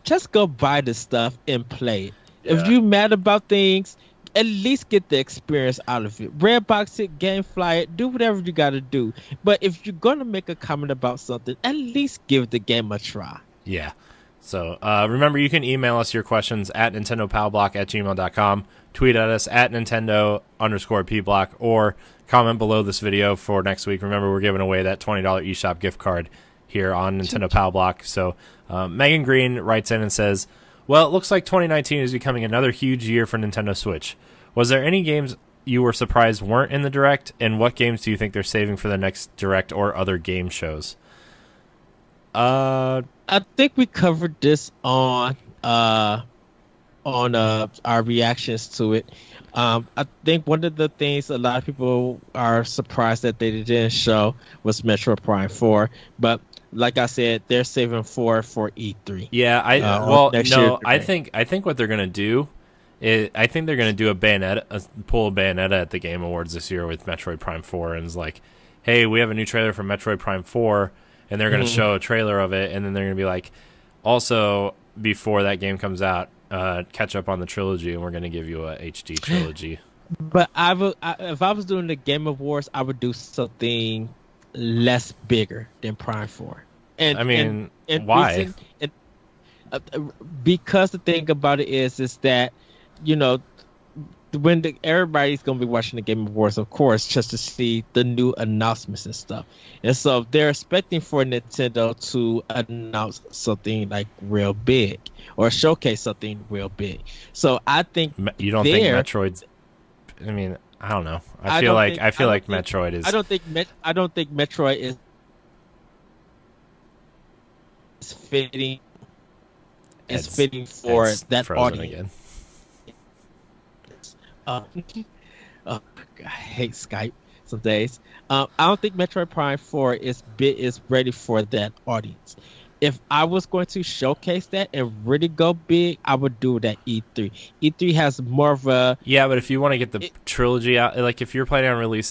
just go buy the stuff and play it. If you mad about things, at least get the experience out of it. Redbox it, GameFly it, do whatever you got to do. But if you're gonna make a comment about something, at least give the game a try. Yeah. So remember, you can email us your questions at nintendopowblock@gmail.com, tweet at us at Nintendo_PBlock, or comment below this video for next week. Remember, we're giving away that $20 eShop gift card here on Nintendo Pow Block. So Megan Green writes in and says, well, it looks like 2019 is becoming another huge year for Nintendo Switch. Was there any games you were surprised weren't in the Direct, and what games do you think they're saving for the next Direct or other game shows? I think we covered this on our reactions to it. I think one of the things a lot of people are surprised that they didn't show was Metroid Prime 4, but like I said, they're saving 4 for E3. Yeah, I think what they're gonna do is I think they're gonna do pull a Bayonetta at the Game Awards this year with Metroid Prime 4, and it's like, hey, we have a new trailer for Metroid Prime 4. And they're going to show a trailer of it, and then they're going to be like, also, before that game comes out, catch up on the trilogy, and we're going to give you a HD trilogy. But if I was doing the Game Awards, I would do something less bigger than Prime 4. And why? Because the thing about it is that, when everybody's going to be watching the Game Awards, of course, just to see the new announcements and stuff. And so they're expecting for Nintendo to announce something like real big or showcase something real big. So I think you don't think Metroid's. I mean, I don't know. I feel like Metroid is. I don't think Metroid is fitting. Is fitting for that audience. Again. I hate Skype some days. I don't think Metroid Prime 4 is ready for that audience. if I was going to showcase that and really go big, I would do it at E3. E3 has more of a Yeah, but if you want to get the trilogy out, like if you're planning on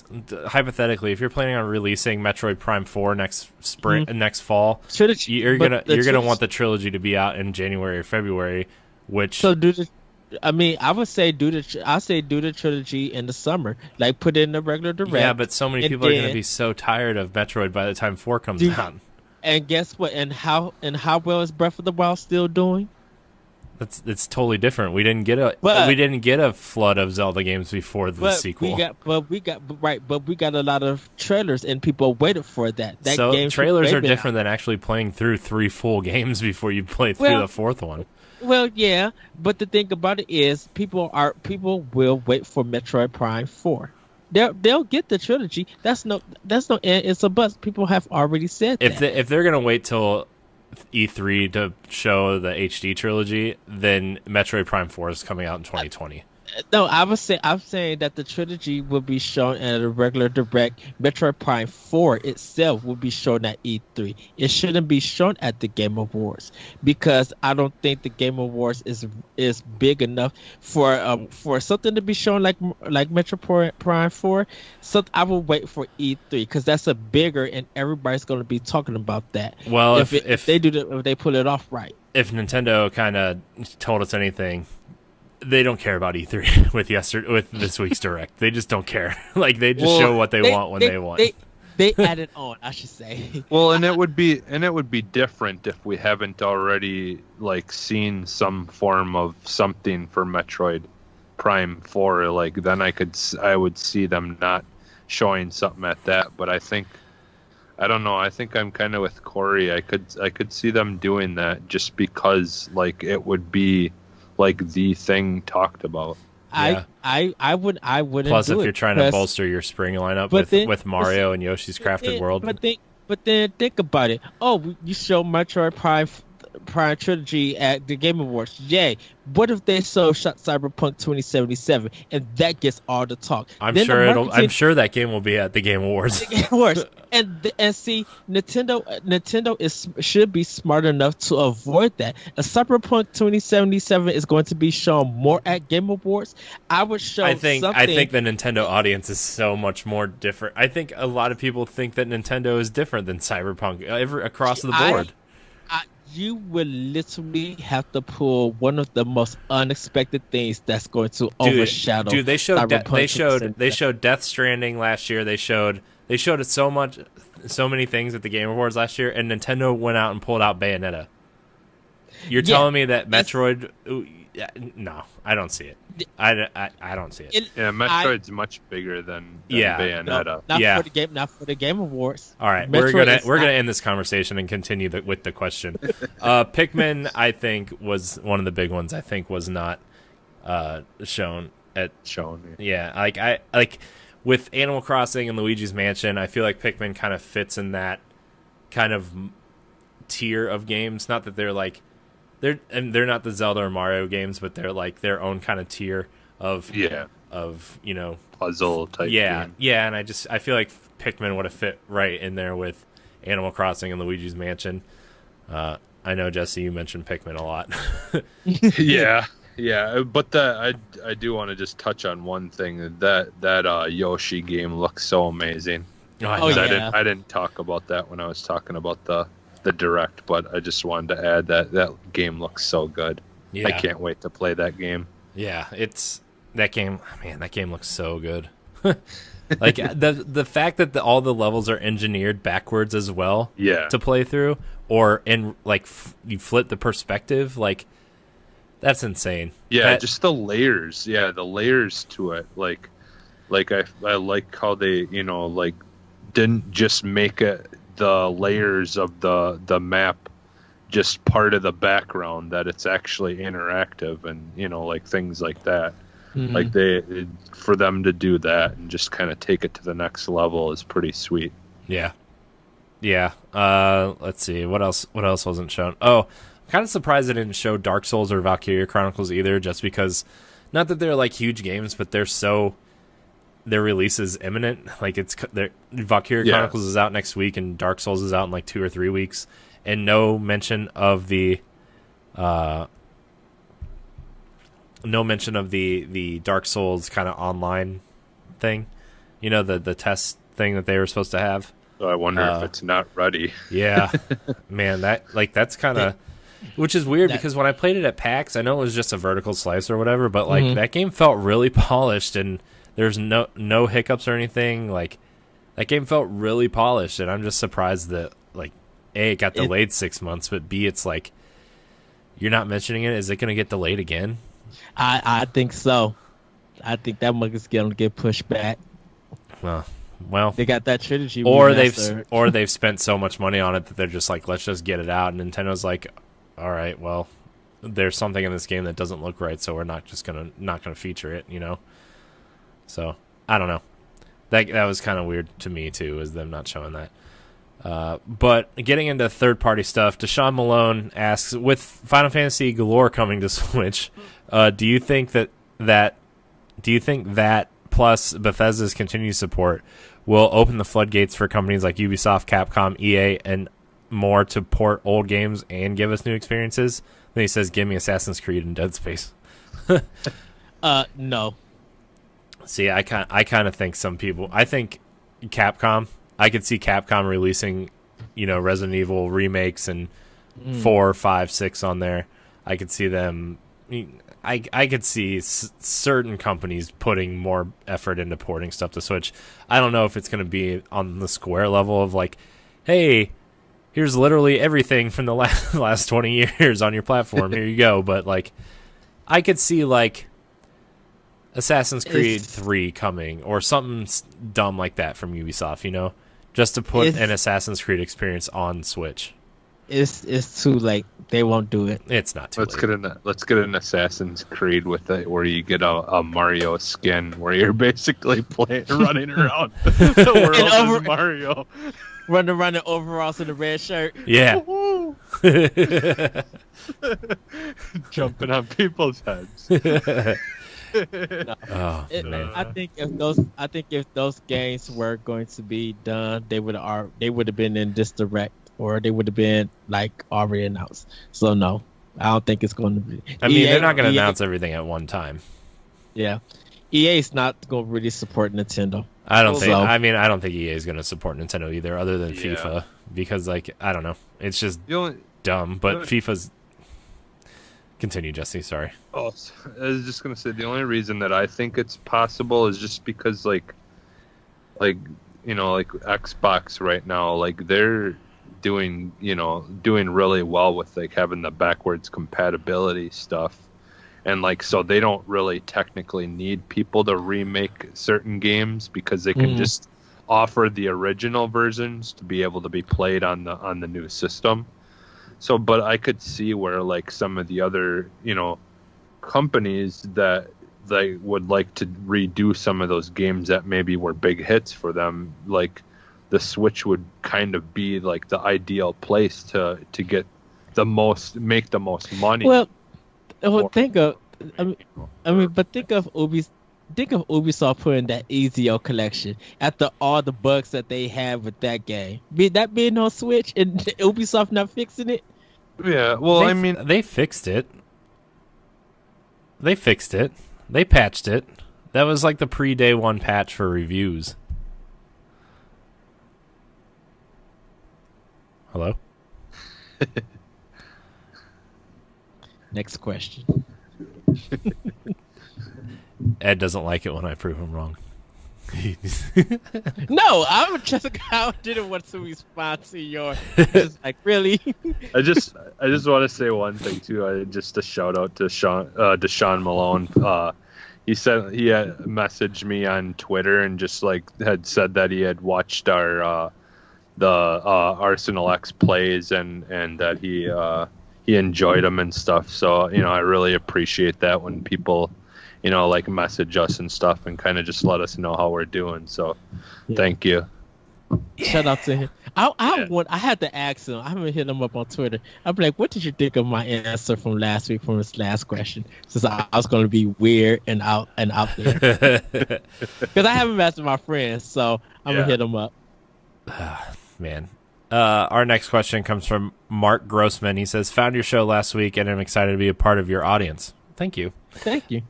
hypothetically, if you're planning on releasing Metroid Prime 4 next spring, next fall, trilogy. you're gonna want the trilogy to be out in January or February, which So do the. I mean, I would say do the trilogy in the summer, like put it in the regular direct. yeah, but so many and people are gonna then- be so tired of Metroid by the time 4 comes Do- out. And guess what? And how well is Breath of the Wild still doing? It's totally different. We didn't get a flood of Zelda games before the sequel. We got a lot of trailers and people waited for that. So game trailers are been different than actually playing through 3 full games before you play through Well- the 4th one. Well, yeah, but the thing about it is, people will wait for Metroid Prime 4. They'll get the trilogy. That's no it's a bust. People have already said that. If they're gonna wait till E3 to show the HD trilogy, then Metroid Prime 4 is coming out in 2020. No, I'm saying that the trilogy will be shown at a regular direct. Metroid Prime 4 itself will be shown at E3. It shouldn't be shown at the Game Awards because I don't think the Game Awards is big enough for something to be shown like Metroid Prime 4. So I will wait for E3 because that's a bigger and everybody's going to be talking about that. Well, if they pull it off right. If Nintendo kind of told us anything, they don't care about E3 with this week's direct. They just don't care. Like they just show what they want when they want. They added on, I should say. Well, and it would be different if we haven't already like seen some form of something for Metroid Prime 4. Like then I would see them not showing something at that. But I don't know. I think I'm kind of with Corey. I could see them doing that just because like it would be like the thing talked about. Yeah. I wouldn't. Plus, do if it you're trying to bolster your spring lineup with Mario and Yoshi's Crafted World, but then think about it. Oh, you show Metroid Prime trilogy at the Game Awards. Yay! What if they show Cyberpunk 2077 and that gets all the talk? I'm sure that game will be at the Game Awards. The Game Awards. And see, Nintendo should be smart enough to avoid that. A Cyberpunk 2077 is going to be shown more at Game Awards. I think the Nintendo audience is so much more different. I think a lot of people think that Nintendo is different than Cyberpunk across the board. You will literally have to pull one of the most unexpected things that's going to overshadow. Dude, they showed Death Stranding last year. They showed so many things at the Game Awards last year, and Nintendo went out and pulled out Bayonetta. You're telling me that Metroid? No, I don't see it. I don't see it. Metroid's much bigger than Bayonetta. Not for the Game Awards. All right, we're gonna end this conversation and continue with the question. Pikmin, I think, was one of the big ones. I think was not shown. Yeah, like with Animal Crossing and Luigi's Mansion, I feel like Pikmin kind of fits in that kind of tier of games. Not that they're like. They're not the Zelda or Mario games, but they're like their own kind of tier of puzzle type game. Yeah, and I feel like Pikmin would have fit right in there with Animal Crossing and Luigi's Mansion. I know, Jesse, you mentioned Pikmin a lot. Yeah, but I do want to just touch on one thing. That Yoshi game looks so amazing. I didn't talk about that when I was talking about the direct, but I just wanted to add that game looks so good. Yeah. I can't wait to play that game. Yeah, that game looks so good. Like the fact that all the levels are engineered backwards as well to play through, or you flip the perspective, like that's insane. Just the layers. The layers to it, like I like how they didn't just make it the layers of the map just part of the background, that it's actually interactive and things like that. Mm-hmm. Like for them to do that and just kind of take it to the next level is pretty sweet. Yeah. Let's see, what else wasn't shown. I'm kind of surprised they didn't show Dark Souls or Valkyria Chronicles either, just because, not that they're like huge games, but their release is imminent. Like Valkyria Chronicles is out next week, and Dark Souls is out in like 2 or 3 weeks. and no mention of the Dark Souls kind of online thing. You know, the test thing that they were supposed to have. So I wonder if it's not ready. Yeah, man, that's kind of, which is weird because when I played it at PAX, I know it was just a vertical slice or whatever, but like that game felt really polished and there's no hiccups or anything. Like that game felt really polished, and I'm just surprised that like A, it got delayed 6 months, but B, it's like you're not mentioning it. Is it going to get delayed again? I think so. I think that is going to get pushed back. Well, they got that trilogy, or they've spent so much money on it that they're just like, let's just get it out. And Nintendo's like, all right, well, there's something in this game that doesn't look right, so we're not gonna feature it, you know. So I don't know. That was kind of weird to me too, is them not showing that. But getting into third-party stuff, Deshaun Malone asks, with Final Fantasy Galore coming to Switch, do you think that plus Bethesda's continued support will open the floodgates for companies like Ubisoft, Capcom, EA, and more to port old games and give us new experiences? Then he says, give me Assassin's Creed and Dead Space. No. See, I kind of think some people... I think Capcom... I could see Capcom releasing, you know, Resident Evil remakes and 4, 5, 6 on there. I could see them... I could see certain companies putting more effort into porting stuff to Switch. I don't know if it's going to be on the Square level of like, hey, here's literally everything from the last 20 years on your platform. Here you go. But like, I could see like Assassin's Creed 3 coming or something dumb like that from Ubisoft, you know, just to put an Assassin's Creed experience on Switch. It's too late. They won't do it. It's not too late. Let's get an Assassin's Creed with it, where you get a Mario skin, where you're basically running around the world as Mario, running around in overalls in a red shirt. Yeah, jumping on people's heads. I think if those games were going to be done, they would have been in this direct. Or they would have been like already announced. So no, I don't think it's going to be. I mean, they're not going to announce everything at one time. Yeah, EA is not going to really support Nintendo. I don't think EA is going to support Nintendo either, other than FIFA, because like I don't know, it's just dumb. But FIFA's. Continue, Jesse. Sorry. Oh, I was just going to say the only reason that I think it's possible is just because like you know, like Xbox right now, like they're doing really well with like having the backwards compatibility stuff, and like so they don't really technically need people to remake certain games because they can just offer the original versions to be able to be played on the new system. So but I could see where like some of the other, you know, companies that they would like to redo some of those games that maybe were big hits for them, like the Switch would kind of be like the ideal place to get make the most money. Well, think of Ubisoft putting that Ezio collection after all the bugs that they have with that game. That being on Switch and Ubisoft not fixing it. Yeah, well, they fixed it. They patched it. That was like the pre-day one patch for reviews. Hello? Next question. Ed doesn't like it when I prove him wrong. No, I didn't want to respond to your. Just like really. I just want to say one thing too. Just a shout out to Deshaun Malone. He said he had messaged me on Twitter and just like had said that he had watched our the Arsenal X plays and that he enjoyed them and stuff. So you know, I really appreciate that when people, you know, like message us and stuff and kind of just let us know how we're doing. So thank you. Shout out to him. I had to ask him. I'm gonna hit him up on Twitter. I'm like, what did you think of my answer from last week from his last question? Since I was gonna be weird and out there. Because I haven't asked my friends, so I'm gonna hit him up. Man, Our next question comes from Mark Grossman. He says, "Found your show last week, and I'm excited to be a part of your audience." Thank you. Thank you.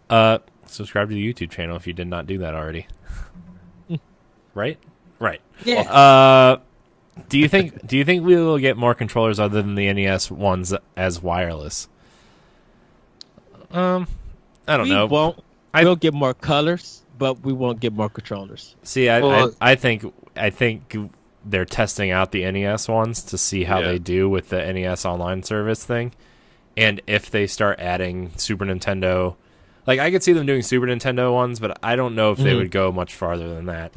Subscribe to the YouTube channel if you did not do that already. Right? Right. Yeah. Do you think we will get more controllers other than the NES ones as wireless? I don't know. We'll get more colors, but we won't get more controllers. See, I think they're testing out the NES ones to see how they do with the NES online service thing, and if they start adding Super Nintendo, like I could see them doing Super Nintendo ones, but I don't know if they would go much farther than that.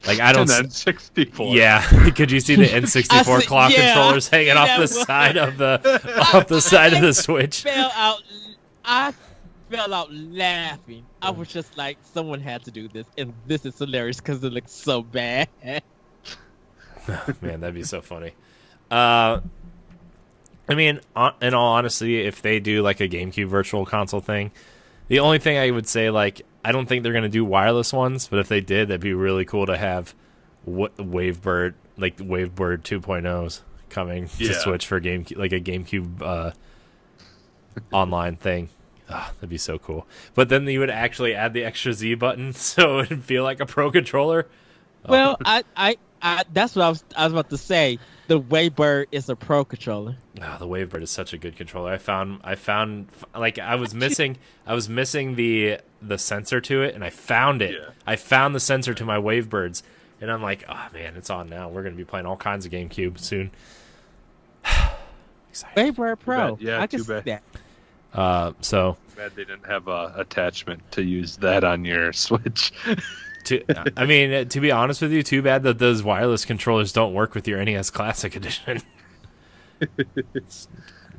Like I don't. N64. Yeah, could you see the N64 clock controllers hanging off the side of the Switch? I fell out laughing. I was just like, someone had to do this, and this is hilarious because it looks so bad. Man, that'd be so funny. I mean, in all honesty, if they do like a GameCube Virtual Console thing, the only thing I would say, like, I don't think they're going to do wireless ones, but if they did, that'd be really cool to have Wavebird 2.0s coming to Switch for GameCube, like a GameCube online thing. Oh, that'd be so cool. But then you would actually add the extra Z button, so it would feel like a Pro Controller. Well, I that's what I was about to say. The Wavebird is a Pro Controller. Oh, the Wavebird is such a good controller. I found like I was missing the sensor to it, and I found it. Yeah. I found the sensor to my Wavebirds, and I'm like, oh man, it's on now. We're gonna be playing all kinds of GameCube soon. Excited. Wavebird Pro. Yeah, I too can bad. see that. So Too bad they didn't have a attachment to use that on your Switch. I mean, to be honest with you, too bad that those wireless controllers don't work with your NES Classic Edition.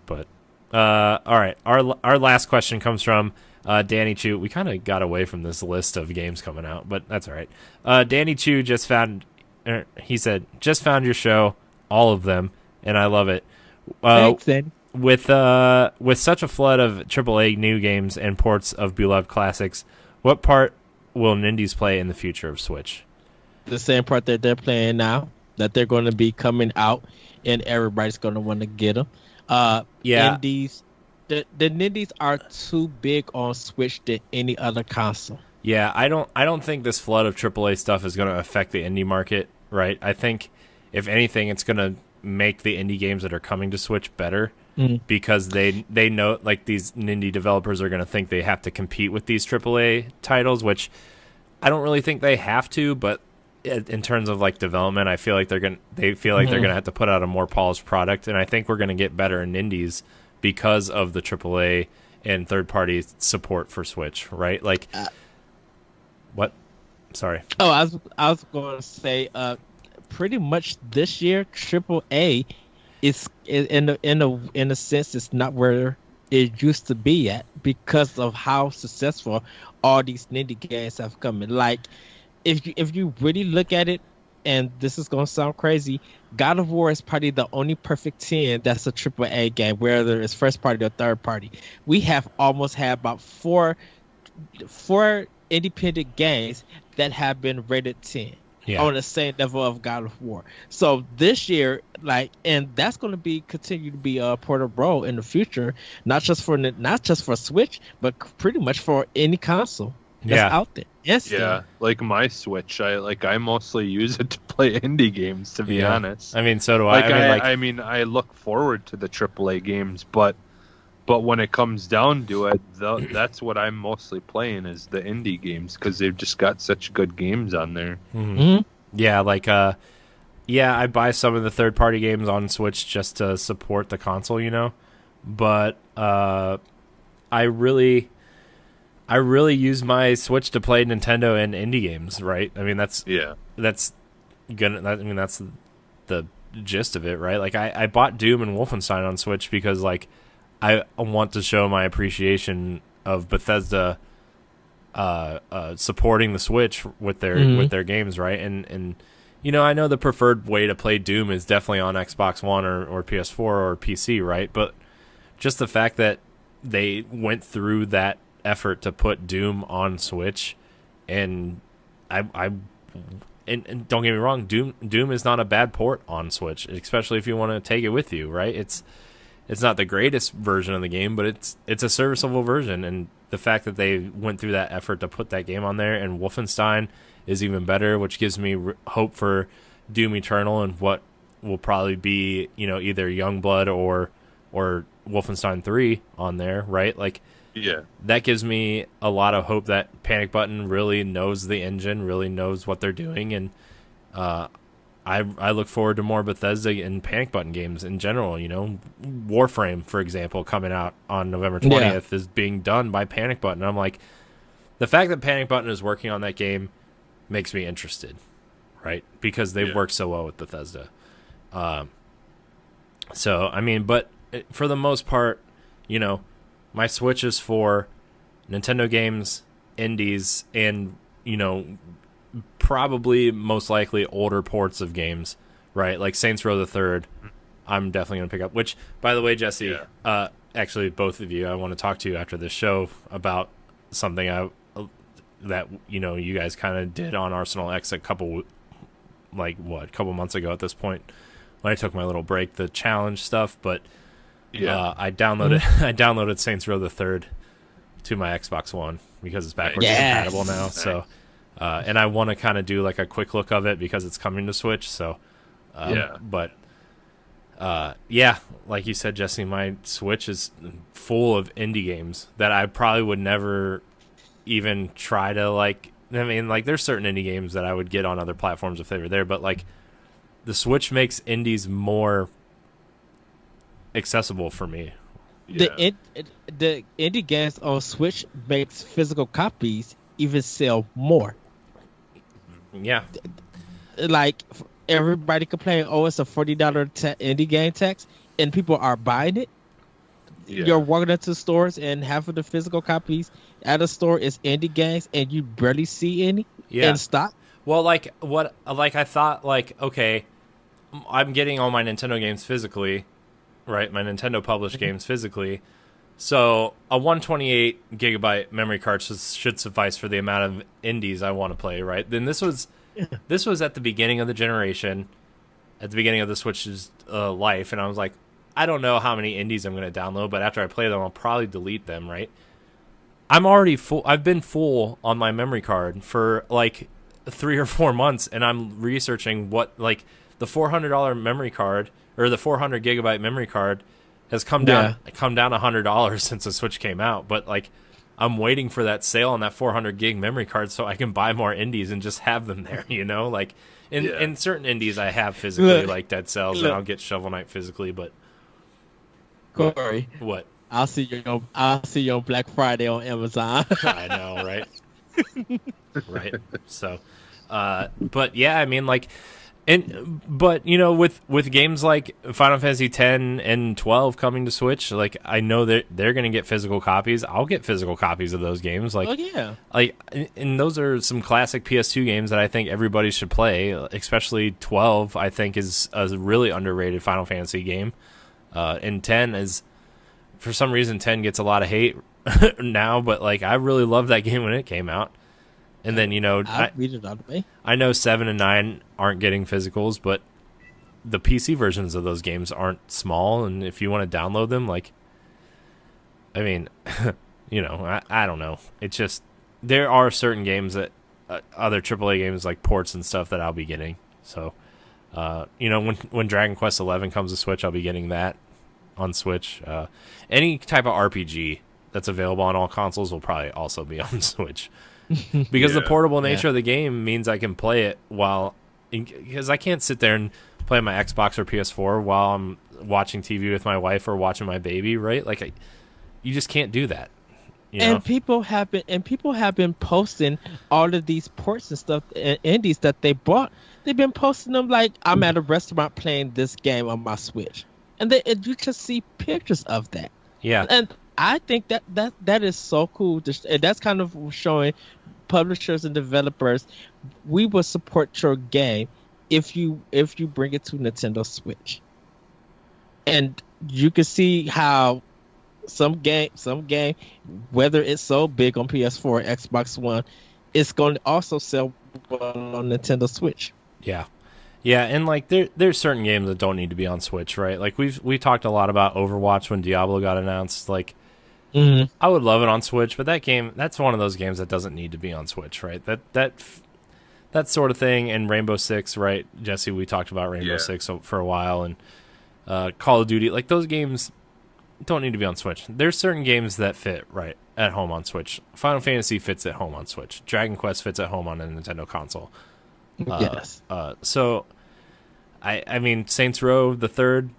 But all right, our last question comes from Danny Chu. We kind of got away from this list of games coming out, but that's all right. Danny Chu he said, just found your show, all of them, and I love it. Thanks, Danny. With such a flood of AAA new games and ports of beloved classics, what part will Nindies play in the future of Switch? The same part that they're playing now, that they're going to be coming out, and everybody's going to want to get them. Indies, the Nindies are too big on Switch than any other console. Yeah, I don't think this flood of AAA stuff is going to affect the indie market, right? I think if anything, it's going to make the indie games that are coming to Switch better. Because they know, like, these indie developers are going to think they have to compete with these AAA titles, which I don't really think they have to. But in terms of like development, I feel like they're gonna have to put out a more polished product, and I think we're going to get better in indies because of the AAA and third party support for Switch, right? Like, what? Sorry. Oh, I was going to say, pretty much this year, AAA. It's in a sense, it's not where it used to be at because of how successful all these indie games have come in. Like, if you really look at it, and this is gonna sound crazy, God of War is probably the only perfect 10 that's a AAA game, whether it's first party or third party. We have almost had about four independent games that have been rated 10. Yeah. On the same level of God of War. So this year, like, and that's going to continue to be a portable in the future, not just for Switch, but pretty much for any console that's out there. Yes. Yeah, like my Switch, I mostly use it to play indie games. To be honest, I mean, so do I. I look forward to the AAA games, but when it comes down to it, that's what I'm mostly playing is the indie games because they've just got such good games on there. Mm-hmm. Yeah, like I buy some of the third-party games on Switch just to support the console, But I really use my Switch to play Nintendo and indie games, right? I mean, that's the gist of it, right? Like I bought Doom and Wolfenstein on Switch because like I want to show my appreciation of Bethesda supporting the Switch with their games, right? And I know the preferred way to play Doom is definitely on Xbox One or PS4 or PC, right? But just the fact that they went through that effort to put Doom on Switch, and and don't get me wrong, Doom is not a bad port on Switch, especially if you want to take it with you, right? It's not the greatest version of the game, but it's a serviceable version, and the fact that they went through that effort to put that game on there, and Wolfenstein is even better, which gives me hope for Doom Eternal and what will probably be, either Youngblood or Wolfenstein 3 on there, right? Like, Yeah. that gives me a lot of hope that Panic Button really knows the engine, really knows what they're doing, and I look forward to more Bethesda and Panic Button games in general. Warframe, for example, coming out on November 20th is being done by Panic Button. I'm like, the fact that Panic Button is working on that game makes me interested, right? Because they've worked so well with Bethesda. So, I mean, but for the most part, my Switch is for Nintendo games, indies, and, probably most likely older ports of games, right? Like Saints Row the Third, I'm definitely going to pick up. Which, by the way, Jesse, actually, both of you, I want to talk to you after this show about something that you guys kind of did on Arsenal X a couple months ago at this point when I took my little break, the challenge stuff. But I downloaded Saints Row the Third to my Xbox One because it's backwards compatible now. Nice. So. And I want to kind of do like a quick look of it because it's coming to Switch. So, but like you said, Jesse, my Switch is full of indie games that I probably would never even try to like. I mean, like there's certain indie games that I would get on other platforms if they were there, but like the Switch makes indies more accessible for me. Yeah. The indie games on Switch makes physical copies even sell more. Yeah, like everybody complain, it's a $40 indie game tax, and people are buying it. You're walking into stores and half of the physical copies at a store is indie games, and you barely see any in stock. Well, I thought, okay, I'm getting all my Nintendo games physically, right? My Nintendo published games physically. So a 128 gigabyte memory card should suffice for the amount of indies I want to play, right? Then this was at the beginning of the generation, at the beginning of the Switch's life, and I was like, I don't know how many indies I'm going to download, but after I play them, I'll probably delete them, right? I'm already full. I've been full on my memory card for like 3 or 4 months, and I'm researching what like the $400 memory card or the 400 gigabyte memory card has come down $100 since the Switch came out, but like I'm waiting for that sale on that 400 gig memory card so I can buy more indies and just have them there, like in certain indies I have physically, like Dead Cells, and I'll get Shovel Knight physically, but Corey, what? I'll see you on Black Friday on Amazon. I know, right? Right. So but yeah, I mean, like, but with games like Final Fantasy X and 12 coming to Switch, like I know that they're going to get physical copies. I'll get physical copies of those games. Like, and those are some classic PS2 games that I think everybody should play. Especially 12, I think is a really underrated Final Fantasy game. And 10 is, for some reason, 10 gets a lot of hate now, but like I really loved that game when it came out. And then, I know 7 and 9 aren't getting physicals, but the PC versions of those games aren't small. And if you want to download them, like, I mean, I don't know. It's just, there are certain games that other AAA games like ports and stuff that I'll be getting. So, when Dragon Quest 11 comes to Switch, I'll be getting that on Switch. Any type of RPG that's available on all consoles will probably also be on Switch. Because the portable nature of the game means I can play it because I can't sit there and play my Xbox or PS4 while I'm watching TV with my wife or watching my baby, right? Like, you just can't do that. And people have been posting all of these ports and stuff and indies that they bought. They've been posting them like, I'm at a restaurant playing this game on my Switch, and you just see pictures of that. Yeah, and I think that is so cool. And that's kind of showing publishers and developers, we will support your game if you bring it to Nintendo Switch. And you can see how some game, whether it's so big on PS4 or Xbox One, it's going to also sell well on Nintendo Switch. Yeah. Yeah, and like there's certain games that don't need to be on Switch, right? Like we talked a lot about Overwatch when Diablo got announced. Like I would love it on Switch, but that's one of those games that doesn't need to be on Switch, right? That sort of thing. And Rainbow Six, right? Jesse, we talked about Rainbow Six for a while, and Call of Duty, like those games don't need to be on Switch. There's certain games that fit right at home on Switch. Final Fantasy fits at home on Switch. Dragon Quest fits at home on a Nintendo console. Yes. So I mean, Saints Row the Third,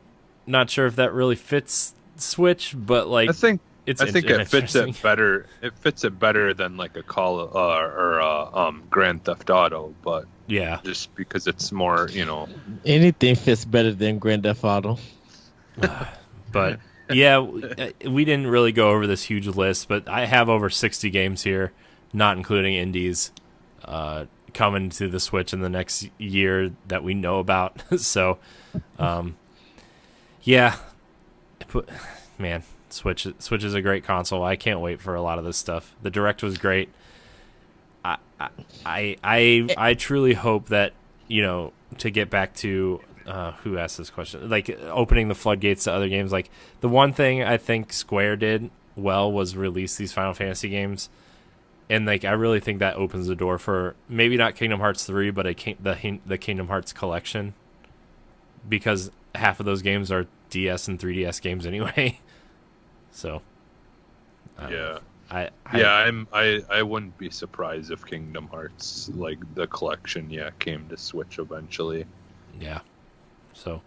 not sure if that really fits Switch, but like I think it fits interesting. it better. It fits it better than like a Grand Theft Auto, but Yeah. just because it's more, Anything fits better than Grand Theft Auto. But yeah, we didn't really go over this huge list, but I have over 60 games here, not including indies, coming to the Switch in the next year that we know about. So, yeah, man, Switch is a great console. I can't wait for a lot of this stuff. The Direct was great. I truly hope that, to get back to who asked this question, like opening the floodgates to other games. Like the one thing I think Square did well was release these Final Fantasy games, and like I really think that opens the door for maybe not Kingdom Hearts 3, but the Kingdom Hearts collection, because half of those games are DS and 3DS games anyway. So yeah. I wouldn't be surprised if Kingdom Hearts, like the collection, came to Switch eventually. Yeah. So,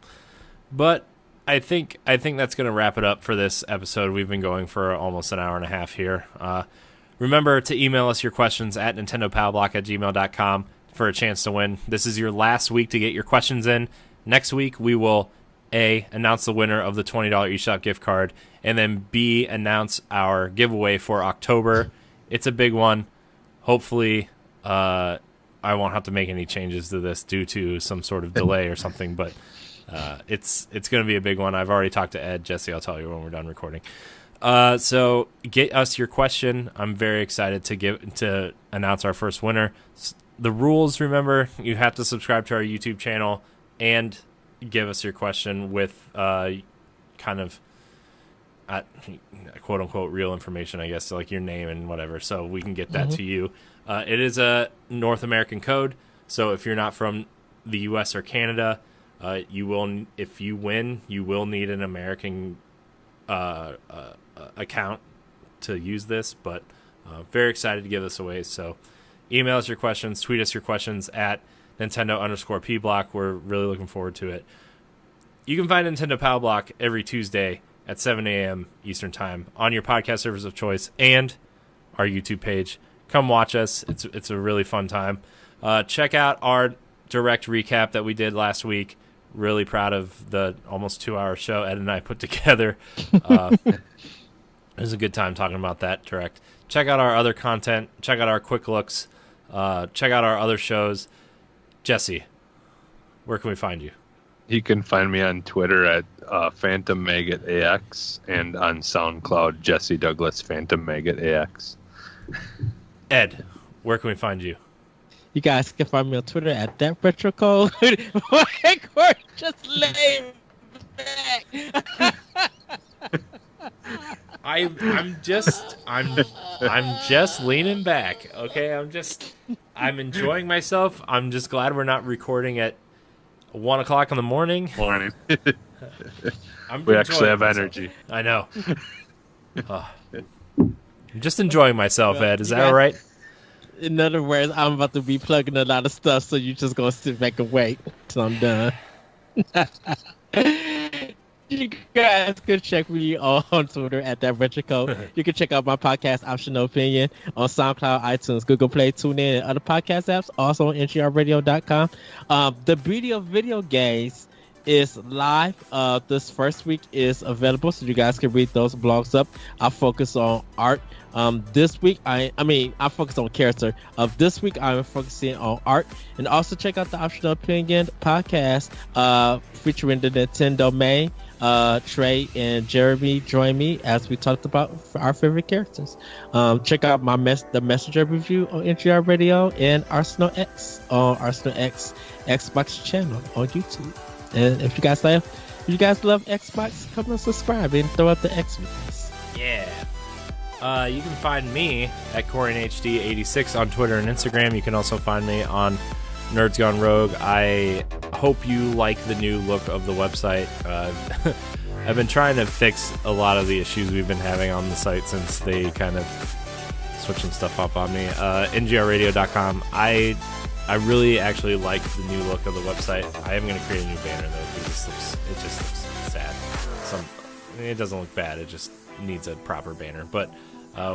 but I think that's going to wrap it up for this episode. We've been going for almost an hour and a half here. Remember to email us your questions at nintendopowblock@gmail.com for a chance to win. This is your last week to get your questions in. Next week, we will announce the winner of the $20 eShop gift card, and then B, announce our giveaway for October. It's a big one. Hopefully, I won't have to make any changes to this due to some sort of delay or something, but it's going to be a big one. I've already talked to Ed. Jesse, I'll tell you when we're done recording. So get us your question. I'm very excited to announce our first winner. The rules, remember, you have to subscribe to our YouTube channel and give us your question with kind of quote unquote real information, I guess, so like your name and whatever, so we can get that to you. It is a North American code, so if you're not from the US or Canada, if you win, you will need an American account to use this, but very excited to give this away. So email us your questions, tweet us your questions at Nintendo_P Block. We're really looking forward to it. You can find Nintendo Pow Block every Tuesday at 7 a.m. Eastern Time on your podcast service of choice and our YouTube page. Come watch us. It's a really fun time. Check out our direct recap that we did last week. Really proud of the almost 2-hour show Ed and I put together. It was a good time talking about that direct. Check out our other content. Check out our quick looks. Check out our other shows. Jesse, where can we find you? You can find me on Twitter at PhantomMaggotAX and on SoundCloud, Jesse Douglas PhantomMaggotAX. Ed, where can we find you? You guys can find me on Twitter at ThatRetroCode. Just lay back. I'm just leaning back. Okay, I'm enjoying myself. I'm just glad we're not recording at 1 o'clock in the morning. We actually have energy. I know. I'm just enjoying myself, Ed. Is that all right? In other words, I'm about to be plugging a lot of stuff, so you're just going to sit back and wait till I'm done. You guys can check me on Twitter at ThatRetroCode. You can check out my podcast, Optional Opinion, on SoundCloud, iTunes, Google Play, TuneIn, and other podcast apps. Also on NGRradio.com. The Beauty of Video Games is live. This first week is available, so you guys can read those blogs up. I focus on art. This week, I focus on character. This week, I'm focusing on art. And also check out the Optional Opinion podcast featuring the Nintendo main. Trey and Jeremy join me as we talked about our favorite characters. Check out the Messenger review on NGR Radio and Arsenal X on Arsenal X Xbox channel on YouTube. And if you guys love Xbox, come and subscribe and throw up the X with us. Yeah. You can find me at CoreyHD86 on Twitter and Instagram. You can also find me on Nerds Gone Rogue. I hope you like the new look of the website. I've been trying to fix a lot of the issues we've been having on the site since they kind of switched some stuff up on me. NGRradio.com. I really actually like the new look of the website. I am going to create a new banner though because it just looks sad. It doesn't look bad. It just needs a proper banner. But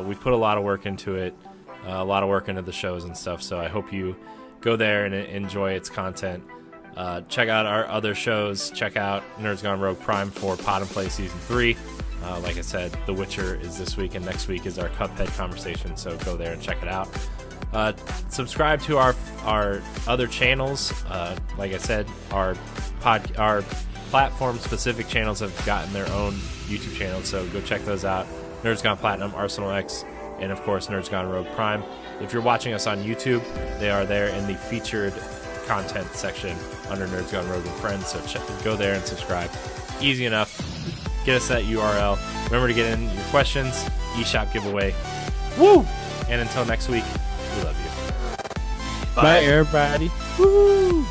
we've put a lot of work into it, a lot of work into the shows and stuff. So I hope you go there and enjoy its content. Check out our other shows. Check out Nerds Gone Rogue Prime for Pod and Play Season 3. Like I said, The Witcher is this week, and next week is our Cuphead conversation, so go there and check it out. Subscribe to our other channels. Like I said, our platform-specific channels have gotten their own YouTube channels, so go check those out. Nerds Gone Platinum, Arsenal X, and of course, Nerds Gone Rogue Prime. If you're watching us on YouTube, they are there in the featured content section under Nerds Gone Rogue and Friends, so go there and subscribe. Easy enough. Get us that URL. Remember to get in your questions. eShop giveaway. Woo! And until next week, we love you. Bye everybody. Woo!